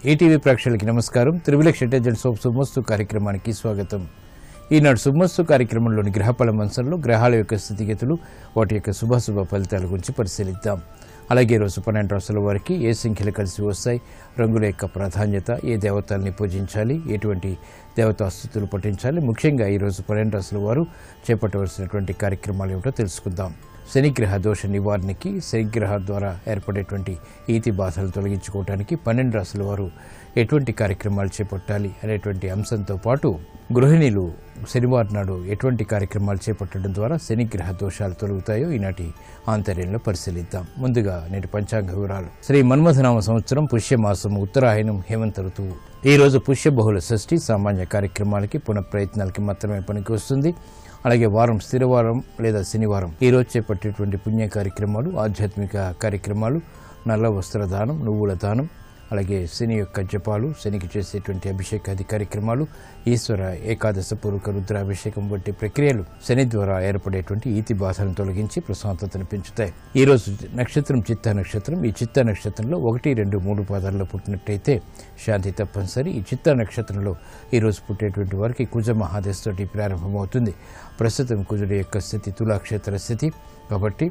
ETV ప్రేక్షకులకి నమస్కారం. త్రివిలక్ష intelligence of శుభమస్తు కార్యక్రమానికి స్వాగతం. ఈనాడు శుభమస్తు కార్యక్రమంలోని గ్రహఫల మంచంలో గ్రహాల యొక్క స్థితిగతులు, వాటి యొక్క శుభాశుభ ఫలితాల గురించి పరిశీలిద్దాం. అలాగే ఈరోజు 12 రాశుల వారికి ఏ సంఖ్యలు కలిసి వస్తాయి, రంగుల యొక్క ప్రాధాన్యత, ఏ దేవతల్ని పూజించాలి, ఎటువంటి దేవతాస్థుతులు పఠించాలి, ముఖ్యంగా ఈరోజు 12 రాశుల వారు చేపట్టవలసినటువంటి కార్యక్రమాలు ఏమిటో తెలుసుకుందాం. శనిగ్రహ దోష నివారణకి, శనిగ్రహ ద్వారా ఏర్పడేటువంటి ఈతి బాధలు తొలగించుకోవడానికి 12 రాశుల వారు ఎటువంటి కార్యక్రమాలు చేపట్టాలి అనేటువంటి అంశంతో పాటు గృహిణులు శనివారం నాడు ఎటువంటి కార్యక్రమాలు చేపట్టడం ద్వారా శనిగ్రహ దోషాలు తొలగుతాయో ఈనాటి ఆంతర్యంలో పరిశీలిద్దాం. ముందుగా నేటి పంచాంగ వివరాలు. శ్రీ మన్మథనామ సంవత్సరం పుష్యమాసం, ఉత్తరాయణం, హేమంత ఋతువు. ఈ రోజు పుష్య బహుళ షష్ఠి. సామాన్య కార్యక్రమాలకి, పునఃప్రయత్నాలకి మాత్రమే పనికి వస్తుంది. అలాగే వారం స్థిరవారం లేదా శనివారం ఈ రోజు చేపట్టేటువంటి పుణ్య కార్యక్రమాలు, ఆధ్యాత్మిక కార్యక్రమాలు, నల్ల వస్త్రదానం, నువ్వుల దానం, అలాగే శని యొక్క జపాలు, శనికి చేసేటువంటి అభిషేకాది కార్యక్రమాలు, ఈశ్వర ఏకాదశ పూర్వక రుద్రాభిషేకం వంటి ప్రక్రియలు శని ద్వారా ఏర్పడేటువంటి ఈతి బాధలను తొలగించి ప్రశాంతతను పెంచుతాయి. ఈ రోజు నక్షత్రం చిత్తా నక్షత్రం. ఈ చిత్తా నక్షత్రంలో 1, 2, 3 పాదాల్లో పుట్టినట్టయితే శాంతి తప్పనిసరి. ఈ చిత్తా నక్షత్రంలో ఈ రోజు పుట్టేటువంటి వారికి కుజ మహాదశతోటి ప్రారంభమవుతుంది. ప్రస్తుతం కుజుడి యొక్క స్థితి తులాక్షేత్ర స్థితి కాబట్టి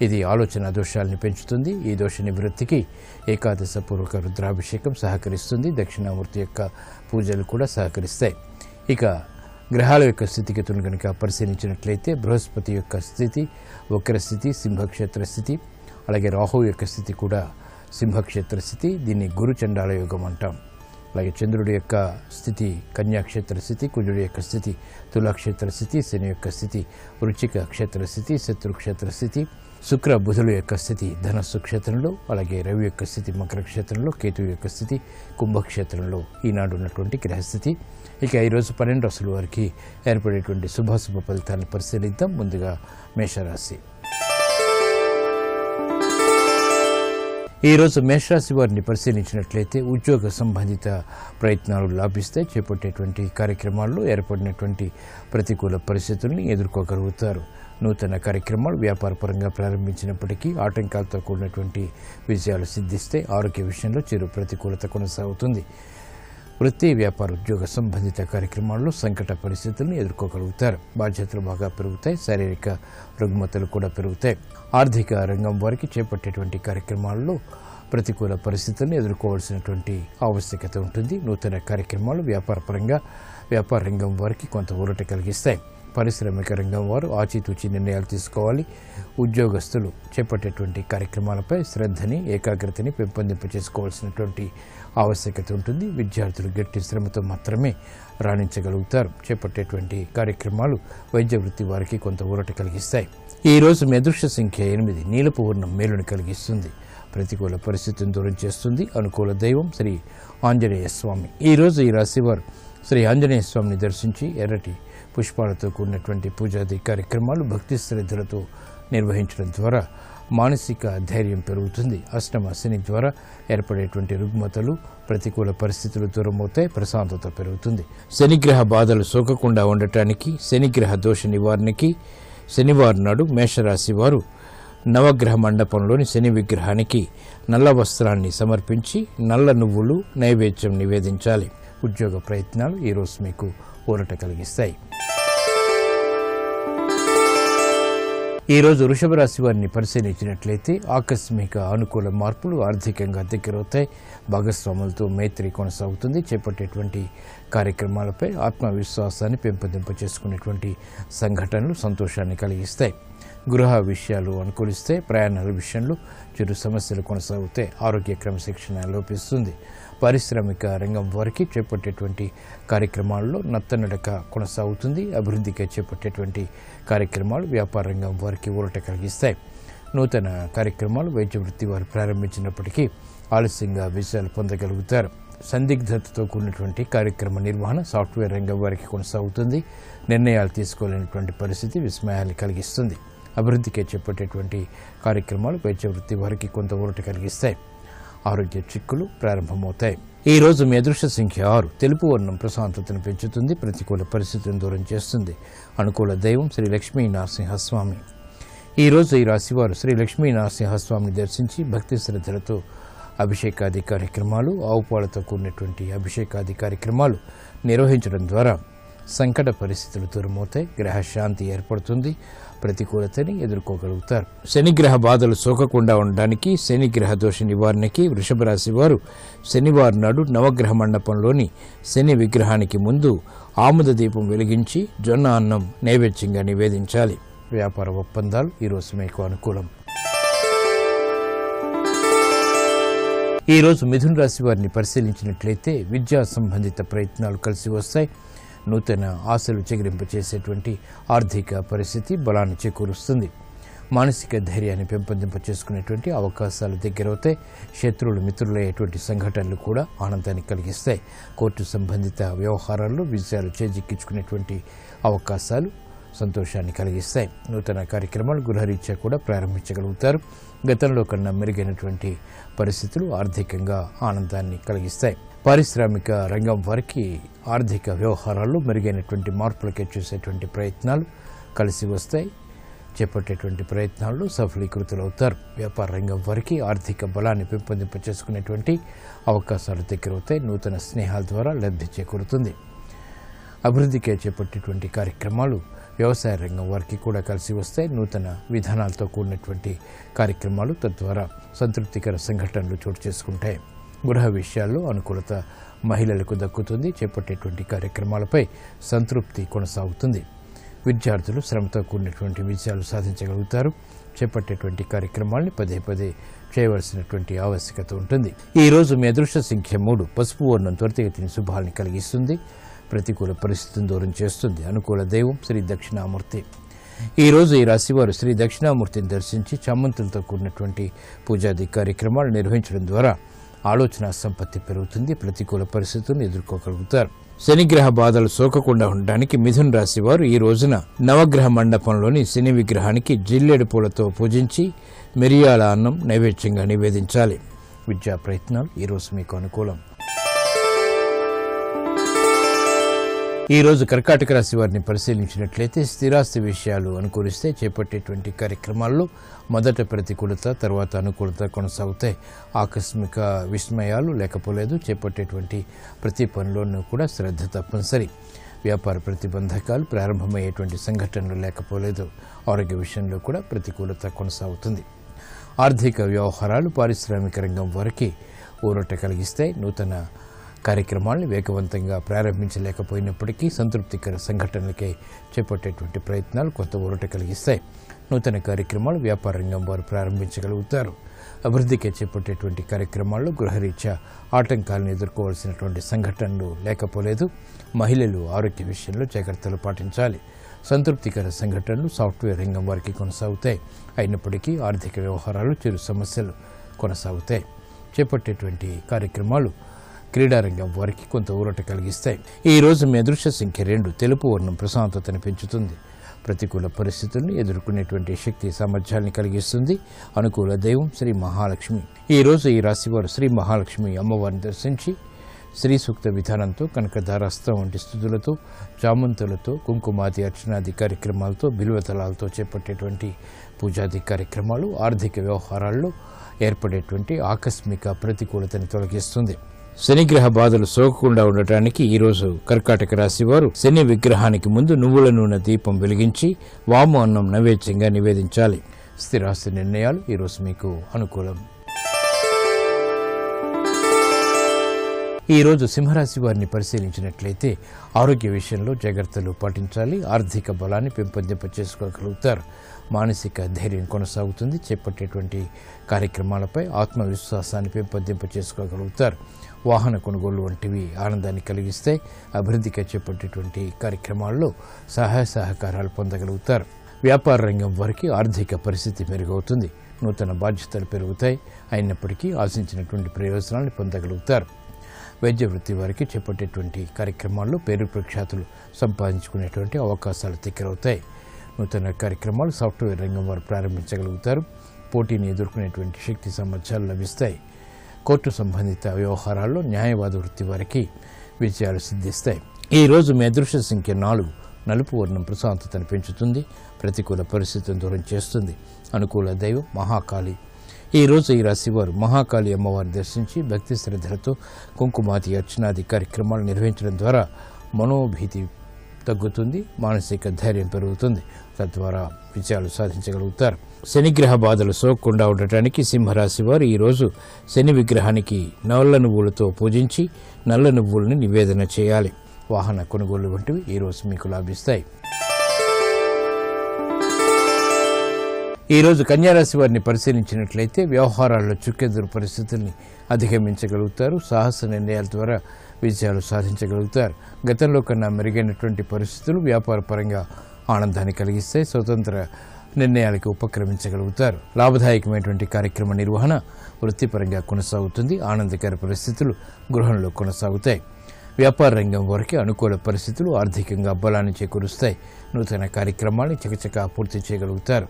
ఇది ఆలోచన దోషాలని పెంచుతుంది. ఈ దోష నివృత్తికి ఏకాదశ పూర్వక రుద్రాభిషేకం సహకరిస్తుంది. దక్షిణామూర్తి యొక్క పూజలు కూడా సహకరిస్తాయి. ఇక గ్రహాల యొక్క స్థితిగతులను కనుక పరిశీలించినట్లయితే బృహస్పతి యొక్క స్థితి వక్రస్థితి, సింహక్షేత్ర స్థితి. అలాగే రాహు యొక్క స్థితి కూడా సింహక్షేత్ర స్థితి. దీన్ని గురు చండాల యోగం అంటాం. అలాగే చంద్రుడి యొక్క స్థితి కన్యాక్షేత్ర స్థితి, కుజుడి యొక్క స్థితి తులాక్షేత్ర స్థితి, శని యొక్క స్థితి వృశ్చిక క్షేత్ర స్థితి, శత్రుక్షేత్ర స్థితి, శుక్ర బుధుల యొక్క స్థితి ధనస్సు క్షేత్రంలో, అలాగే రవి యొక్క స్థితి మకర క్షేత్రంలో, కేతు యొక్క స్థితి కుంభక్షేత్రంలో ఈనాడు ఉన్నటువంటి గ్రహస్థితి. ఇక ఈరోజు 12 రాశుల వారికి ఏర్పడేటువంటి శుభాశుభ ఫలితాలను పరిశీలిద్దాం. ముందుగా మేషరాశి. ఈరోజు మేషరాశి వారిని పరిశీలించినట్లయితే ఉద్యోగ సంబంధిత ప్రయత్నాలు లాభిస్తాయి. చేపట్టేటువంటి కార్యక్రమాల్లో ఏర్పడినటువంటి ప్రతికూల పరిస్థితుల్ని ఎదుర్కోగలుగుతారు. నూతన కార్యక్రమాలు వ్యాపారపరంగా ప్రారంభించినప్పటికీ ఆటంకాలతో కూడినటువంటి విజయాలు సిద్ధిస్తే ఆరోగ్య విషయంలో చిరు ప్రతికూలత కొనసాగుతుంది. వృత్తి, వ్యాపార, ఉద్యోగ సంబంధిత కార్యక్రమాల్లో సంకట పరిస్థితులను ఎదుర్కోగలుగుతారు. బాధ్యతలు బాగా పెరుగుతాయి. శారీరక రుగ్మతలు కూడా పెరుగుతాయి. ఆర్థిక రంగం వారికి చేపట్టేటువంటి కార్యక్రమాల్లో ప్రతికూల పరిస్థితులను ఎదుర్కోవాల్సినటువంటి ఆవశ్యకత ఉంటుంది. నూతన కార్యక్రమాలు వ్యాపారపరంగా వ్యాపార రంగం వారికి కొంత ఊరట కలిగిస్తాయి. పారిశ్రామిక రంగం వారు ఆచితూచి నిర్ణయాలు తీసుకోవాలి. ఉద్యోగస్తులు చేపట్టేటువంటి కార్యక్రమాలపై శ్రద్ధని, ఏకాగ్రతని పెంపొందింపచేసుకోవాల్సినటువంటి ఆవశ్యకత ఉంటుంది. విద్యార్థులు గట్టి శ్రమతో మాత్రమే రాణించగలుగుతారు. చేపట్టేటువంటి కార్యక్రమాలు వైద్య వృత్తి వారికి కొంత ఊరట కలిగిస్తాయి. ఈ రోజు మీ అదృష్ట సంఖ్య 8. నీలపు వర్ణం మేలును కలిగిస్తుంది. ప్రతికూల పరిస్థితిని దూరం చేస్తుంది. అనుకూల దైవం శ్రీ ఆంజనేయ స్వామి. ఈ రోజు ఈ రాశివారు శ్రీ ఆంజనేయ స్వామిని దర్శించి ఎర్రటి పుష్పాలతో కూడినటువంటి పూజాది కార్యక్రమాలు భక్తి శ్రద్ధలతో నిర్వహించడం ద్వారా మానసిక ధైర్యం పెరుగుతుంది. అష్టమ శని ద్వారా ఏర్పడేటువంటి రుగ్మతలు, ప్రతికూల పరిస్థితులు దూరమవుతాయి. ప్రశాంతత పెరుగుతుంది. శనిగ్రహ బాధలు సోకకుండా ఉండటానికి, శనిగ్రహ దోష నివారణకి శనివారం నాడు మేషరాశి వారు నవగ్రహ మండపంలోని శని విగ్రహానికి నల్ల వస్త్రాన్ని సమర్పించి నల్ల నువ్వులు నైవేద్యం నివేదించాలి. ఉద్యోగ ప్రయత్నాలు ఈరోజు మీకు ఊరట కలిగిస్తాయి. ఈరోజు వృషభ రాశి వారిని పరిశీలించినట్లయితే ఆకస్మిక అనుకూల మార్పులు ఆర్థికంగా దగ్గరవుతాయి. భాగస్వాములతో మైత్రి కొనసాగుతుంది. చేపట్టేటువంటి కార్యక్రమాలపై ఆత్మవిశ్వాసాన్ని పెంపొందింపచేసుకునేటువంటి సంఘటనలు సంతోషాన్ని కలిగిస్తాయి. గృహ విషయాలు అనుకూలిస్తాయి. ప్రయాణాల విషయంలో చిరు సమస్యలు కొనసాగుతాయి. ఆరోగ్య క్రమశిక్షణ లోపిస్తుంది. పారిశ్రామిక రంగం వారికి చేపట్టేటువంటి కార్యక్రమాల్లో నత్తనడక కొనసాగుతుంది. అభివృద్ధికి చేపట్టేటువంటి కార్యక్రమాలు వ్యాపార రంగం వారికి ఊరట కలిగిస్తాయి. నూతన కార్యక్రమాలు వైద్య వృత్తి వారు ప్రారంభించినప్పటికీ ఆలస్యంగా విజయాలు పొందగలుగుతారు. సందిగ్ధతతో కూడినటువంటి కార్యక్రమ నిర్వహణ సాఫ్ట్వేర్ రంగం వారికి కొనసాగుతుంది. నిర్ణయాలు తీసుకోలేనటువంటి పరిస్థితి విస్మయాన్ని కలిగిస్తుంది. అభివృద్ధికి చేపట్టేటువంటి కార్యక్రమాలు వైద్య వృత్తి వారికి కొంత ఊరట కలిగిస్తాయి. ఆరోగ్య చిక్కులు ప్రారంభమవుతాయి. ఈ రోజు మీ అదృష్ట సంఖ్య 6. తెలుపు వర్ణం ప్రశాంతతను పెంచుతుంది. ప్రతికూల పరిస్థితులను దూరం చేస్తుంది. అనుకూల దైవం శ్రీ లక్ష్మీ నరసింహస్వామి. ఈ రోజు ఈ రాశివారు శ్రీ లక్ష్మీ నరసింహస్వామిని దర్శించి భక్తి శ్రద్ధలతో అభిషేకాది కార్యక్రమాలు, ఆవుపాలతో కూడినటువంటి అభిషేకాది కార్యక్రమాలు నిర్వహించడం ద్వారా సంకట పరిస్థితులు దూరమవుతాయి, గ్రహశాంతి ఏర్పడుతుంది, ప్రతికూలతని ఎదుర్కోగలుగుతారు. శనిగ్రహ బాధలు సోకకుండా ఉండడానికి, శనిగ్రహ దోష నివారణకి వృషభ రాశి వారు శనివారం నాడు నవగ్రహ మండపంలోని శని విగ్రహానికి ముందు ఆముద దీపం వెలిగించి జొన్న అన్నం నైవేద్యంగా నివేదించాలి. వ్యాపార ఒప్పందాలు ఈరోజు మీకు అనుకూలం. ఈరోజు మిథున రాశి వారిని పరిశీలించినట్లయితే విద్యా సంబంధిత ప్రయత్నాలు కలిసి వస్తాయి. నూతన ఆశలు చెగిరింపచేసేటువంటి ఆర్థిక పరిస్థితి బలాన్ని చేకూరుస్తుంది. మానసిక ధైర్యాన్ని పెంపొందింపచేసుకునేటువంటి అవకాశాలు దగ్గరవుతాయి. శత్రువులు మిత్రులయ్యేటువంటి సంఘటనలు కూడా ఆనందాన్ని కలిగిస్తాయి. కోర్టు సంబంధిత వ్యవహారాల్లో విజయాలు చేజిక్కించుకునేటువంటి అవకాశాలు సంతోషాన్ని కలిగిస్తాయి. నూతన కార్యక్రమాలు గృహరీత్యా కూడా ప్రారంభించగలుగుతారు. గతంలో కన్నా మెరుగైనటువంటి పరిస్థితులు ఆర్థికంగా ఆనందాన్ని కలిగిస్తాయి. పారిశ్రామిక రంగం వారికి ఆర్థిక వ్యవహారాల్లో మెరుగైనటువంటి మార్పులకే చూసేటువంటి ప్రయత్నాలు కలిసి వస్తాయి. చేపట్టేటువంటి ప్రయత్నాల్లో సఫలీకృతులవుతారు. వ్యాపార రంగం వారికి ఆర్థిక బలాన్ని పెంపొందింపచేసుకునేటువంటి అవకాశాలు దగ్గరవుతాయి. నూతన స్నేహాల ద్వారా లబ్ధి చేకూరుతుంది. అభివృద్ధికే చేపట్టేటువంటి కార్యక్రమాలు వ్యవసాయ రంగం వారికి కూడా కలిసి వస్తాయి. నూతన విధానాలతో కూడినటువంటి కార్యక్రమాలు తద్వారా సంతృప్తికర సంఘటనలు చోటు చేసుకుంటాయి. గృహ విషయాల్లో అనుకూలత మహిళలకు దక్కుతుంది. చేపట్టేటువంటి కార్యక్రమాలపై సంతృప్తి కొనసాగుతుంది. విద్యార్థులు శ్రమతో కూడినటువంటి విజయాలు సాధించగలుగుతారు. చేపట్టేటువంటి కార్యక్రమాల్ని పదే పదే చేయవలసినటువంటి ఆవశ్యకత ఉంటుంది. ఈరోజు మీ అదృష్ట సంఖ్య 3. పసుపు వర్ణం త్వరితగతిని శుభాల్ని కలిగిస్తుంది. ప్రతికూల పరిస్థితిని దూరం చేస్తుంది. అనుకూల దైవం శ్రీ దక్షిణామూర్తి. ఈరోజు ఈ రాశివారు శ్రీ దక్షిణామూర్తిని దర్శించి చామంతులతో కూడినటువంటి పూజాది కార్యక్రమాలు నిర్వహించడం ద్వారా ఆలోచన సంపత్తి పెరుగుతుంది. ప్రతికూల పరిస్థితులను ఎదుర్కోగలుగుతారు. శనిగ్రహ బాధలు సోకకుండా ఉండడానికి మిథున రాశి వారు ఈ రోజున నవగ్రహ మండపంలోని శని విగ్రహానికి జిల్లేడు పూలతో పూజించి మిరియాల అన్నం నైవేద్యంగా నివేదించాలి. విద్యా ప్రయత్నాలు ఈరోజు మీకు అనుకూలం. ఈరోజు కర్కాటక రాశి వారిని పరిశీలించినట్లయితే స్థిరాస్తి విషయాలు అనుకూలిస్తే చేపట్టేటువంటి కార్యక్రమాల్లో మొదట ప్రతికూలత, తర్వాత అనుకూలత కొనసాగుతాయి. ఆకస్మిక విస్మయాలు లేకపోలేదు. చేపట్టేటువంటి ప్రతి పనిలోనూ కూడా శ్రద్ధ తప్పనిసరి. వ్యాపార ప్రతిబంధకాలు ప్రారంభమయ్యేటువంటి సంఘటనలు లేకపోలేదు. ఆరోగ్య విషయంలో కూడా ప్రతికూలత కొనసాగుతుంది. ఆర్థిక వ్యవహారాలు పారిశ్రామిక రంగం వారికి ఊరట కలిగిస్తాయి. నూతన కార్యక్రమాలను వేగవంతంగా ప్రారంభించలేకపోయినప్పటికీ సంతృప్తికర సంఘటనలకై చేపట్టేటువంటి ప్రయత్నాలు కొంత ఊరట కలిగిస్తాయి. నూతన కార్యక్రమాలు వ్యాపార రంగం వారు ప్రారంభించగలుగుతారు. అభివృద్ధికి చేపట్టేటువంటి కార్యక్రమాల్లో గృహరీత్యా ఆటంకాలను ఎదుర్కోవాల్సినటువంటి సంఘటనలు లేకపోలేదు. మహిళలు ఆరోగ్య విషయంలో జాగ్రత్తలు పాటించాలి. సంతృప్తికర సంఘటనలు సాఫ్ట్వేర్ రంగం వారికి కొనసాగుతాయి. అయినప్పటికీ ఆర్థిక వ్యవహారాలు చిరు సమస్యలు కొనసాగుతాయి. చేపట్టేటువంటి కార్యక్రమాలు క్రీడారంగం వారికి కొంత ఊరట కలిగిస్తాయి. ఈ రోజు మీ అదృష్ట సంఖ్య 2. తెలుపు వర్ణం ప్రశాంతతను పెంచుతుంది. ప్రతికూల పరిస్థితులను ఎదుర్కొనేటువంటి శక్తి సామర్థ్యాన్ని కలిగిస్తుంది. అనుకూల దైవం శ్రీ మహాలక్ష్మి. ఈ రోజు ఈ రాశివారు శ్రీ మహాలక్ష్మి అమ్మవారిని దర్శించి శ్రీ సూక్త విధానంతో, కనకదారాస్త్రం వంటి స్థుతులతో, చామంతులతో, కుంకుమాది అర్చనాది కార్యక్రమాలతో, బిల్వతలాలతో చేపట్టేటువంటి పూజాది కార్యక్రమాలు ఆర్థిక వ్యవహారాల్లో ఏర్పడేటువంటి ఆకస్మిక ప్రతికూలతను తొలగిస్తుంది. శనిగ్రహ బాధలు సోకకుండా ఉండటానికి ఈరోజు కర్కాటక రాశి వారు శని విగ్రహానికి ముందు నువ్వుల నూనె దీపం వెలిగించి వాము అన్నం నైవేద్యంగా నివేదించాలి. స్థిరాస్తి నిర్ణయాలు ఈరోజు మీకు అనుకూలం. ఈరోజు సింహరాశి వారిని పరిశీలించినట్లయితే ఆరోగ్య విషయంలో జాగ్రత్తలు పాటించాలి. ఆర్థిక బలాన్ని పెంపొందింపచేసుకోగలుగుతారు. మానసిక ధైర్యం కొనసాగుతుంది. చేపట్టేటువంటి కార్యక్రమాలపై ఆత్మవిశ్వాసాన్ని పెంపొందింపచేసుకోగలుగుతారు. వాహన కొనుగోలు వంటివి ఆనందాన్ని కలిగిస్తాయి. అభివృద్ధికి చేపట్టేటువంటి కార్యక్రమాల్లో సహాయ సహకారాలు పొందగలుగుతారు. వ్యాపార రంగం వారికి ఆర్థిక పరిస్థితి మెరుగవుతుంది. నూతన బాధ్యతలు పెరుగుతాయి. అయినప్పటికీ ఆశించినటువంటి ప్రయోజనాలను పొందగలుగుతారు. వైద్య వృత్తి వారికి చేపట్టేటువంటి కార్యక్రమాల్లో పేరు ప్రఖ్యాతులు సంపాదించుకునేటువంటి అవకాశాలు దగ్గరవుతాయి. నూతన కార్యక్రమాలు సాఫ్ట్వేర్ రంగం వారు ప్రారంభించగలుగుతారు. పోటీని ఎదుర్కొనేటువంటి శక్తి సామర్థ్యాలు లభిస్తాయి. కోర్టు సంబంధిత వ్యవహారాల్లో న్యాయవాద వృత్తి వారికి విజయాలు సిద్ధిస్తాయి. ఈ రోజు మీ అదృష్ట సంఖ్య 4. నలుపు వర్ణం ప్రశాంతతను పెంచుతుంది. ప్రతికూల పరిస్థితులను దూరం చేస్తుంది. అనుకూల దైవం మహాకాళి. ఈ రోజు ఈ రాశివారు మహాకాళి అమ్మవారిని దర్శించి భక్తి శ్రద్ధలతో కుంకుమాది అర్చనాది కార్యక్రమాలు నిర్వహించడం ద్వారా మనోభీతి తగ్గుతుంది, మానసిక ధైర్యం పెరుగుతుంది, తద్వారా విజయాలు సాధించగలుగుతారు. శనిగ్రహ బాధలు సోకకుండా ఉండటానికి సింహరాశి వారు ఈరోజు శని విగ్రహానికి నల్ల నువ్వులతో పూజించి నల్ల నువ్వుల్ని నివేదన చేయాలి. వాహన కొనుగోలు వంటివి ఈరోజు మీకు లాభిస్తాయి. ఈరోజు కన్యారాశి వారిని పరిశీలించినట్లయితే వ్యవహారాల్లో చుక్కెదురు పరిస్థితుల్ని అధిగమించగలుగుతారు. సాహస నిర్ణయాల ద్వారా విజయాలు సాధించగలుగుతారు. గతంలో కన్నా మెరుగైనటువంటి పరిస్థితులు వ్యాపార పరంగా ఆనందాన్ని కలిగిస్తాయి. స్వతంత్ర నిర్ణయాలకు ఉపక్రమించగలుగుతారు. లాభదాయకమైనటువంటి కార్యక్రమ నిర్వహణ వృత్తిపరంగా కొనసాగుతుంది. ఆనందకర పరిస్థితులు గృహంలో కొనసాగుతాయి. వ్యాపార రంగం వారికి అనుకూల పరిస్థితులు ఆర్థికంగా బలాన్ని చేకూరుస్తాయి. నూతన కార్యక్రమాన్ని చకచకా పూర్తి చేయగలుగుతారు.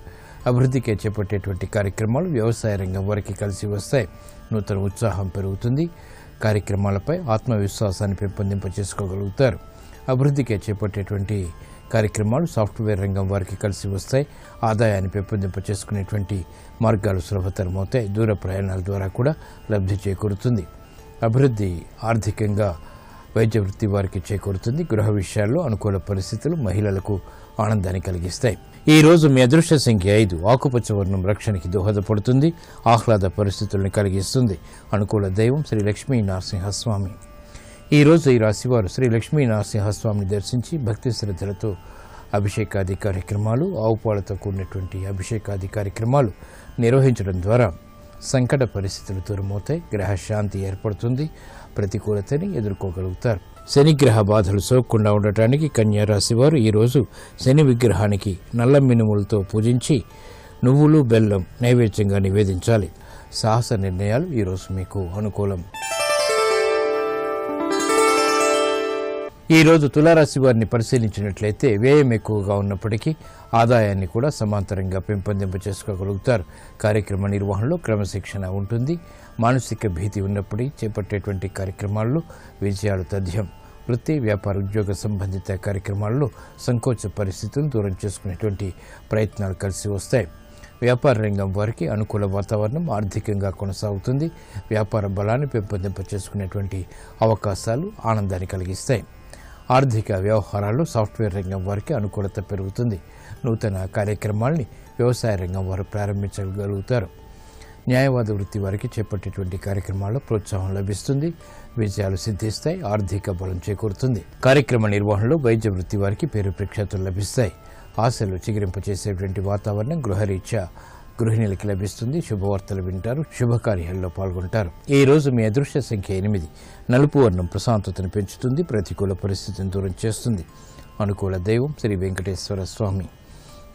అభివృద్ధికి చేపట్టేటువంటి కార్యక్రమాలు వ్యవసాయ రంగం వారికి కలిసి వస్తాయి. నూతన ఉత్సాహం పెరుగుతుంది. కార్యక్రమాలపై ఆత్మవిశ్వాసాన్ని పెంపొందింపచేసుకోగలుగుతారు. అభివృద్ధికి చేపట్టేటువంటి కార్యక్రమాలు సాఫ్ట్వేర్ రంగం వారికి కలిసి వస్తాయి. ఆదాయాన్ని పెంపొందింపచేసుకునేటువంటి మార్గాలు సులభతరమవుతాయి. దూర ప్రయాణాల ద్వారా కూడా లబ్ధి చేకూరుతుంది. అభివృద్ధి ఆర్థికంగా వైద్య వృత్తి వారికి చేకూరుతుంది. గృహ విషయాల్లో అనుకూల పరిస్థితులు మహిళలకు ఆనందాన్ని కలిగిస్తాయి. ఈ రోజు మీ అదృష్ట సంఖ్య 5. ఆకుపచ్చ వర్ణం రక్షణకి దోహదపడుతుంది. ఆహ్లాద పరిస్థితుల్ని కలిగిస్తుంది. అనుకూల దైవం శ్రీ లక్ష్మీ నరసింహస్వామి. ఈ రోజు ఈ రాశివారు శ్రీ లక్ష్మీ నరసింహస్వామిని దర్శించి భక్తి శ్రద్ధలతో అభిషేకాది కార్యక్రమాలు, ఆవుపాలతో కూడినటువంటి అభిషేకాది కార్యక్రమాలు నిర్వహించడం ద్వారా సంకట పరిస్థితులు దూరమవుతాయి. గ్రహ శాంతి ఏర్పడుతుంది. ప్రతికూలతని ఎదుర్కోగలుగుతారు. శనిగ్రహ బాధలు సోకకుండా ఉండటానికి కన్యా రాశి వారు ఈరోజు శని విగ్రహానికి నల్ల మినుములతో పూజించి నువ్వులు బెల్లం నైవేద్యంగా నివేదించాలి. సాహస నిర్ణయాలు ఈరోజు మీకు అనుకూలం. ఈరోజు తులారాశి వారిని పరిశీలించినట్లయితే వ్యయం ఎక్కువగా ఉన్నప్పటికీ ఆదాయాన్ని కూడా సమాంతరంగా పెంపొందింపచేసుకోగలుగుతారు. కార్యక్రమ నిర్వహణలో క్రమశిక్షణ ఉంటుంది. మానసిక భీతి ఉన్నప్పటికీ చేపట్టేటువంటి కార్యక్రమాల్లో విజయాలు తథ్యం. వృత్తి, వ్యాపార, ఉద్యోగ సంబంధిత కార్యక్రమాల్లో సంకోచ పరిస్థితులను దూరం చేసుకునేటువంటి ప్రయత్నాలు కలిసి వస్తాయి. వ్యాపార రంగం వారికి అనుకూల వాతావరణం ఆర్థికంగా కొనసాగుతుంది. వ్యాపార బలాన్ని పెంపొందింపచేసుకునేటువంటి అవకాశాలు ఆనందాన్ని కలిగిస్తాయి. ఆర్థిక వ్యవహారాల్లో సాఫ్ట్వేర్ రంగం వారికి అనుకూలత పెరుగుతుంది. నూతన కార్యక్రమాల్ని వ్యవసాయ రంగం వారు ప్రారంభించగలుగుతారు. న్యాయవాద వృత్తి వారికి చేపట్టేటువంటి కార్యక్రమాల్లో ప్రోత్సాహం లభిస్తుంది. విజయాలు సిద్ధిస్తాయి. ఆర్థిక బలం చేకూరుతుంది. కార్యక్రమ నిర్వహణలో వైద్య వృత్తి వారికి పేరు ప్రఖ్యాతులు లభిస్తాయి. ఆశలు చిగురింపచేసేటువంటి వాతావరణం గృహరీత్యా గృహిణులకి లభిస్తుంది. శుభవార్తలు వింటారు. శుభకార్యాల్లో పాల్గొంటారు. ఈ రోజు మీ అదృష్ట సంఖ్య 8. నలుపు వర్ణం ప్రశాంతతను పెంచుతుంది. ప్రతికూల పరిస్థితిని దూరం చేస్తుంది. అనుకూల దైవం శ్రీ వెంకటేశ్వర స్వామి.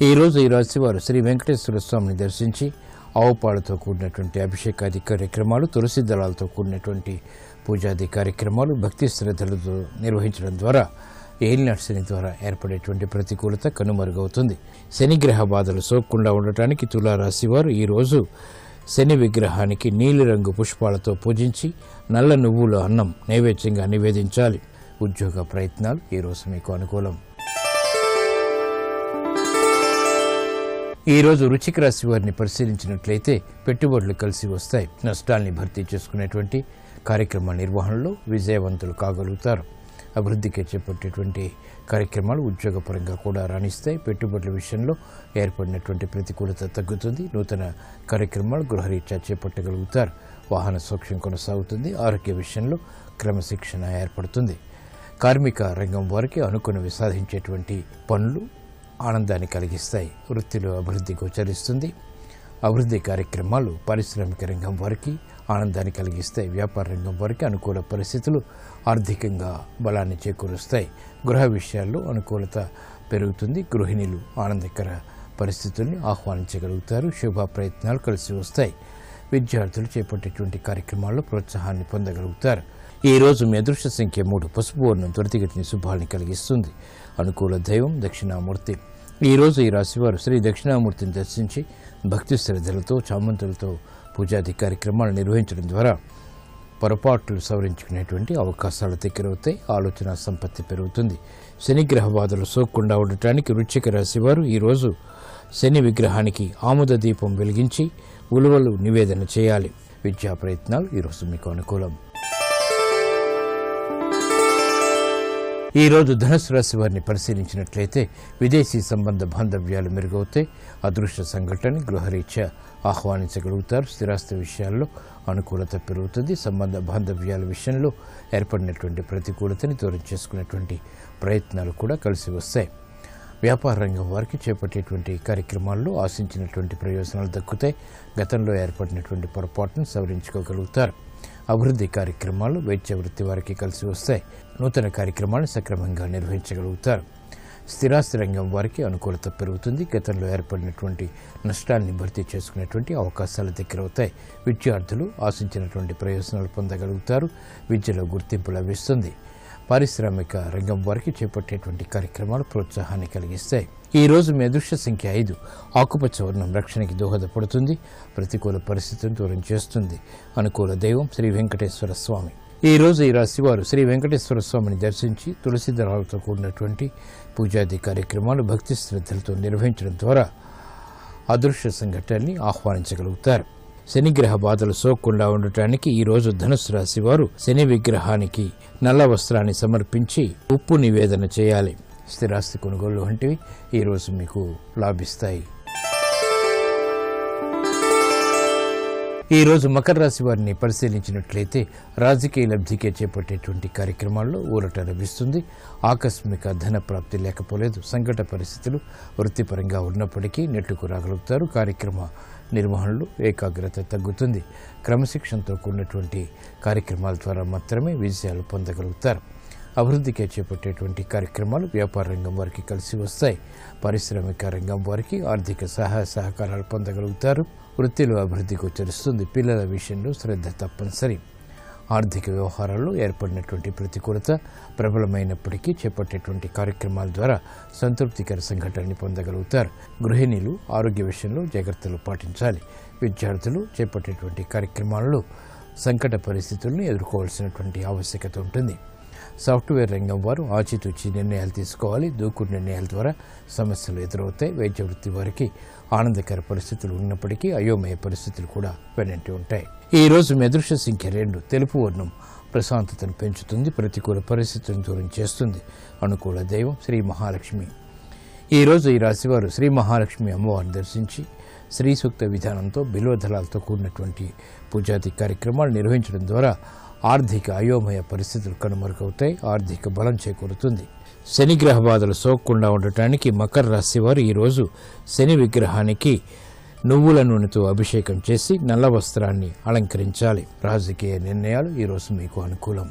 ఈ రోజు ఈ రాశి వారు శ్రీ వెంకటేశ్వర స్వామిని దర్శించి ఆవుపాలతో కూడినటువంటి అభిషేకాది కార్యక్రమాలు, తులసి దళాలతో కూడినటువంటి పూజాది కార్యక్రమాలు భక్తి శ్రద్ధలతో నిర్వహించడం ద్వారా ఏలినాటి శని ద్వారా ఏర్పడేటువంటి ప్రతికూలత కనుమరుగవుతుంది. శనిగ్రహ బాధలు సోకకుండా ఉండటానికి తులారాశి వారు ఈరోజు శని విగ్రహానికి నీలిరంగు పుష్పాలతో పూజించి నల్ల నువ్వుల అన్నం నైవేద్యంగా నివేదించాలి. ఉద్యోగ ప్రయత్నాలు ఈరోజు మీకు అనుకూలం. ఈరోజు వృశ్చిక రాశి వారిని పరిశీలించినట్లయితే పెట్టుబడులు కలిసి వస్తాయి. నష్టాల్ని భర్తీ చేసుకునేటువంటి కార్యక్రమ నిర్వహణలో విజయవంతులు కాగలుగుతారు. అభివృద్ధికి చేపట్టేటువంటి కార్యక్రమాలు ఉద్యోగపరంగా కూడా రాణిస్తాయి. పెట్టుబడుల విషయంలో ఏర్పడినటువంటి ప్రతికూలత తగ్గుతుంది. నూతన కార్యక్రమాలు గృహరీత్యా చేపట్టగలుగుతారు. వాహన సౌఖ్యం కొనసాగుతుంది. ఆరోగ్య విషయంలో క్రమశిక్షణ ఏర్పడుతుంది. కార్మిక రంగం వారికి అనుకున్నవి సాధించేటువంటి పనులు ఆనందాన్ని కలిగిస్తాయి. వృత్తిలో అభివృద్ధి గోచరిస్తుంది. అభివృద్ధి కార్యక్రమాలు పారిశ్రామిక రంగం వారికి ఆనందాన్ని కలిగిస్తాయి. వ్యాపార రంగం వారికి అనుకూల పరిస్థితులు ఆర్థికంగా బలాన్ని చేకూరుస్తాయి. గృహ విషయాల్లో అనుకూలత పెరుగుతుంది. గృహిణులు ఆనందకర పరిస్థితుల్ని ఆహ్వానించగలుగుతారు. శుభ ప్రయత్నాలు కలిసి వస్తాయి. విద్యార్థులు చేపట్టేటువంటి కార్యక్రమాల్లో ప్రోత్సాహాన్ని పొందగలుగుతారు. ఈ రోజు మీ అదృష్ట సంఖ్య 3. పసుపు వర్ణం త్వరితగతిని శుభాన్ని కలిగిస్తుంది. అనుకూల దైవం దక్షిణామూర్తి. ఈ రోజు ఈ రాశివారు శ్రీ దక్షిణామూర్తిని దర్శించి భక్తి శ్రద్ధలతో చామంతులతో పూజాది కార్యక్రమాలు నిర్వహించడం ద్వారా పొరపాట్లు సవరించుకునేటువంటి అవకాశాలు దగ్గరవుతాయి. ఆలోచన సంపత్తి పెరుగుతుంది. శనిగ్రహ బాధలు సోకకుండా ఉండటానికి వృశ్చిక రాశి వారు ఈరోజు శని విగ్రహానికి ఆముద దీపం వెలిగించి ఉలువలు నివేదన చేయాలి. విద్యా ప్రయత్నాలు ఈరోజు మీకు అనుకూలం. ఈరోజు ధనుసు రాశి వారిని పరిశీలించినట్లయితే విదేశీ సంబంధ బాంధవ్యాలు మెరుగవుతాయి. అదృష్ట సంఘటన గృహరీత్యా ఆహ్వానించగలుగుతారు. స్థిరాస్తి విషయాల్లో అనుకూలత పెరుగుతుంది. సంబంధ బాంధవ్యాల విషయంలో ఏర్పడినటువంటి ప్రతికూలతని దూరం చేసుకునేటువంటి ప్రయత్నాలు కూడా కలిసి వస్తాయి. వ్యాపార రంగం వారికి చేపట్టేటువంటి కార్యక్రమాల్లో ఆశించినటువంటి ప్రయోజనాలు దక్కుతాయి. గతంలో ఏర్పడినటువంటి పొరపాటును సవరించుకోగలుగుతారు. అభివృద్ధి కార్యక్రమాలు వైద్య వృత్తి వారికి కలిసి వస్తాయి. నూతన కార్యక్రమాలను సక్రమంగా నిర్వహించగలుగుతారు. స్థిరాస్తి రంగం వారికి అనుకూలత పెరుగుతుంది. గతంలో ఏర్పడినటువంటి నష్టాన్ని భర్తీ చేసుకునేటువంటి అవకాశాలు దగ్గరవుతాయి. విద్యార్థులు ఆశించినటువంటి ప్రయోజనాలు పొందగలుగుతారు. విద్యలో గుర్తింపు లభిస్తుంది. పారిశ్రామిక రంగం వారికి చేపట్టేటువంటి కార్యక్రమాలు ప్రోత్సాహాన్ని కలిగిస్తాయి. ఈ రోజు మీ అదృష్ట సంఖ్య 5. ఆకుపచ్చ వర్ణం రక్షణకి దోహదపడుతుంది. ప్రతికూల పరిస్థితులను దూరం చేస్తుంది. అనుకూల దైవం శ్రీ వెంకటేశ్వర స్వామి. ఈ రోజు ఈ రాశి వారు శ్రీ వెంకటేశ్వర స్వామిని దర్శించి తులసి దళాలతో కూడినటువంటి పూజాది కార్యక్రమాలు భక్తి శ్రద్ధలతో నిర్వహించడం ద్వారా అదృష్ట సంఘటనని ఆహ్వానించగలుగుతారు. శనిగ్రహ బాధలు సోకకుండా ఉండటానికి ఈ రోజు ధనుసు రాశి వారు శని విగ్రహానికి నల్ల వస్త్రాన్ని సమర్పించి ఉప్పు నివేదన చేయాలి. స్థిరాస్తి కొనుగోళ్లు వంటివి ఈ రోజు మీకు లాభిస్తాయి. ఈ రోజు మకర రాశి వారిని పరిశీలించినట్లయితే రాజకీయ లబ్ధికే చేపట్టేటువంటి కార్యక్రమాల్లో ఊరట లభిస్తుంది. ఆకస్మిక ధన ప్రాప్తి లేకపోలేదు. సంకట పరిస్థితులు వృత్తిపరంగా ఉన్నప్పటికీ నెట్టుకు రాగలుగుతారు. కార్యక్రమ నిర్వహణలో ఏకాగ్రత తగ్గుతుంది. క్రమశిక్షణతో కూడినటువంటి కార్యక్రమాల ద్వారా మాత్రమే విజయాలు పొందగలుగుతారు. అభివృద్ధికే చేపట్టేటువంటి కార్యక్రమాలు వ్యాపార రంగం వారికి కలిసి వస్తాయి. పారిశ్రామిక రంగం వారికి ఆర్థిక సహాయ సహకారాలు పొందగలుగుతారు. వృత్తిలో అభివృద్ధి గోచరిస్తుంది. పిల్లల విషయంలో శ్రద్ధ తప్పనిసరి. ఆర్థిక వ్యవహారాల్లో ఏర్పడినటువంటి ప్రతికూలత ప్రబలమైనప్పటికీ చేపట్టేటువంటి కార్యక్రమాల ద్వారా సంతృప్తికర సంఘటనని పొందగలుగుతారు. గృహిణులు ఆరోగ్య విషయంలో జాగ్రత్తలు పాటించాలి. విద్యార్థులు చేపట్టేటువంటి కార్యక్రమాలలో సంకట పరిస్థితులను ఎదుర్కోవాల్సినటువంటి ఆవశ్యకత ఉంటుంది. సాఫ్ట్వేర్ రంగం వారు ఆచితూచి నిర్ణయాలు తీసుకోవాలి. దూకుడు నిర్ణయాల ద్వారా సమస్యలు ఎదురవుతాయి. వైద్య వృత్తి వారికి ఆనందకర పరిస్థితులు ఉన్నప్పటికీ అయోమయ పరిస్థితులు కూడా వెనంటి ఉంటాయి. ఈ రోజు మీ అదృష్ట సంఖ్య 2. తెలుపు వర్ణం ప్రశాంతతను పెంచుతుంది. ప్రతికూల పరిస్థితులను దూరం చేస్తుంది. అనుకూల దైవం శ్రీ మహాలక్ష్మి. ఈ రోజు ఈ రాశివారు శ్రీ మహాలక్ష్మి అమ్మవారిని దర్శించి శ్రీ సూక్త విధానంతో బిల్వదళాలతో కూడినటువంటి పూజాది కార్యక్రమాలు నిర్వహించడం ద్వారా ఆర్థిక అయోమయ పరిస్థితులు కనుమరుగవుతాయి. ఆర్థిక బలం చేకూరుతుంది. శనిగ్రహ బాధలు సోకకుండా ఉండటానికి మకర రాశి వారు ఈరోజు శని విగ్రహానికి నువ్వుల నూనెతో అభిషేకం చేసి నల్ల వస్త్రాన్ని అలంకరించాలి. రాజకీయ నిర్ణయాలు ఈరోజు మీకు అనుకూలం.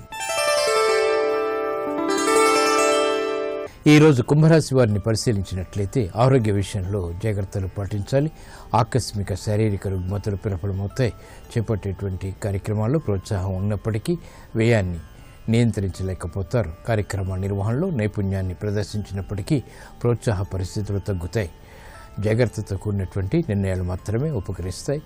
ఈరోజు కుంభరాశి వారిని పరిశీలించినట్లయితే ఆరోగ్య విషయంలో జాగ్రత్తలు పాటించాలి. ఆకస్మిక శారీరక రుగ్మతలు ప్రబలమవుతాయి. చేపట్టేటువంటి కార్యక్రమాల్లో ప్రోత్సాహం ఉన్నప్పటికీ వ్యయాన్ని నియంత్రించలేకపోతారు. కార్యక్రమ నిర్వహణలో నైపుణ్యాన్ని ప్రదర్శించినప్పటికీ ప్రోత్సాహ పరిస్థితులు తగ్గుతాయి. జాగ్రత్తతో కూడినటువంటి నిర్ణయాలు మాత్రమే ఉపకరిస్తాయి.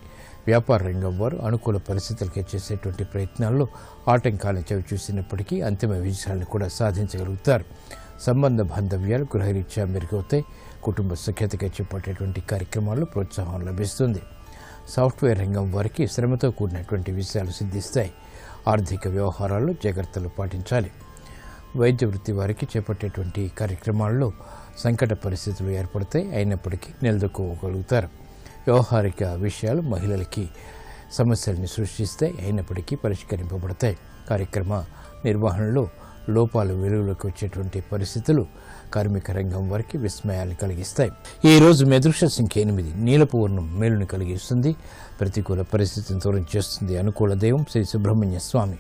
వ్యాపార రంగం వారు అనుకూల పరిస్థితులకే చేసేటువంటి ప్రయత్నాల్లో ఆటంకాలను చవిచూసినప్పటికీ అంతిమ విజయాలను కూడా సాధించగలుగుతారు. సంబంధ బాంధవ్యాలు గృహరీత్యా మెరుగవుతాయి. కుటుంబ సఖ్యతగా చేపట్టేటువంటి కార్యక్రమాల్లో ప్రోత్సాహం లభిస్తుంది. సాఫ్ట్వేర్ రంగం వారికి శ్రమతో కూడినటువంటి విషయాలు సిద్ధిస్తాయి. ఆర్థిక వ్యవహారాల్లో జాగ్రత్తలు పాటించాలి. వైద్య వృత్తి వారికి చేపట్టేటువంటి కార్యక్రమాల్లో సంకట పరిస్థితులు ఏర్పడతాయి. అయినప్పటికీ నిలదొక్కుకోగలుగుతారు. వ్యవహారిక విషయాలు మహిళలకి సమస్యల్ని సృష్టిస్తాయి. అయినప్పటికీ పరిష్కరింపబడతాయి. కార్యక్రమ నిర్వహణలో లోపాలు వెలుగులోకి వచ్చేటువంటి పరిస్థితులు కార్మిక రంగం వారికి విస్మయాన్ని కలిగిస్తాయి. ఈ రోజు మీ అదృష్ట సంఖ్య 8. నీలపు వర్ణం మేలును కలిగిస్తుంది. ప్రతికూల పరిస్థితిని దూరం చేస్తుంది. అనుకూల దైవం శ్రీ సుబ్రహ్మణ్య స్వామి.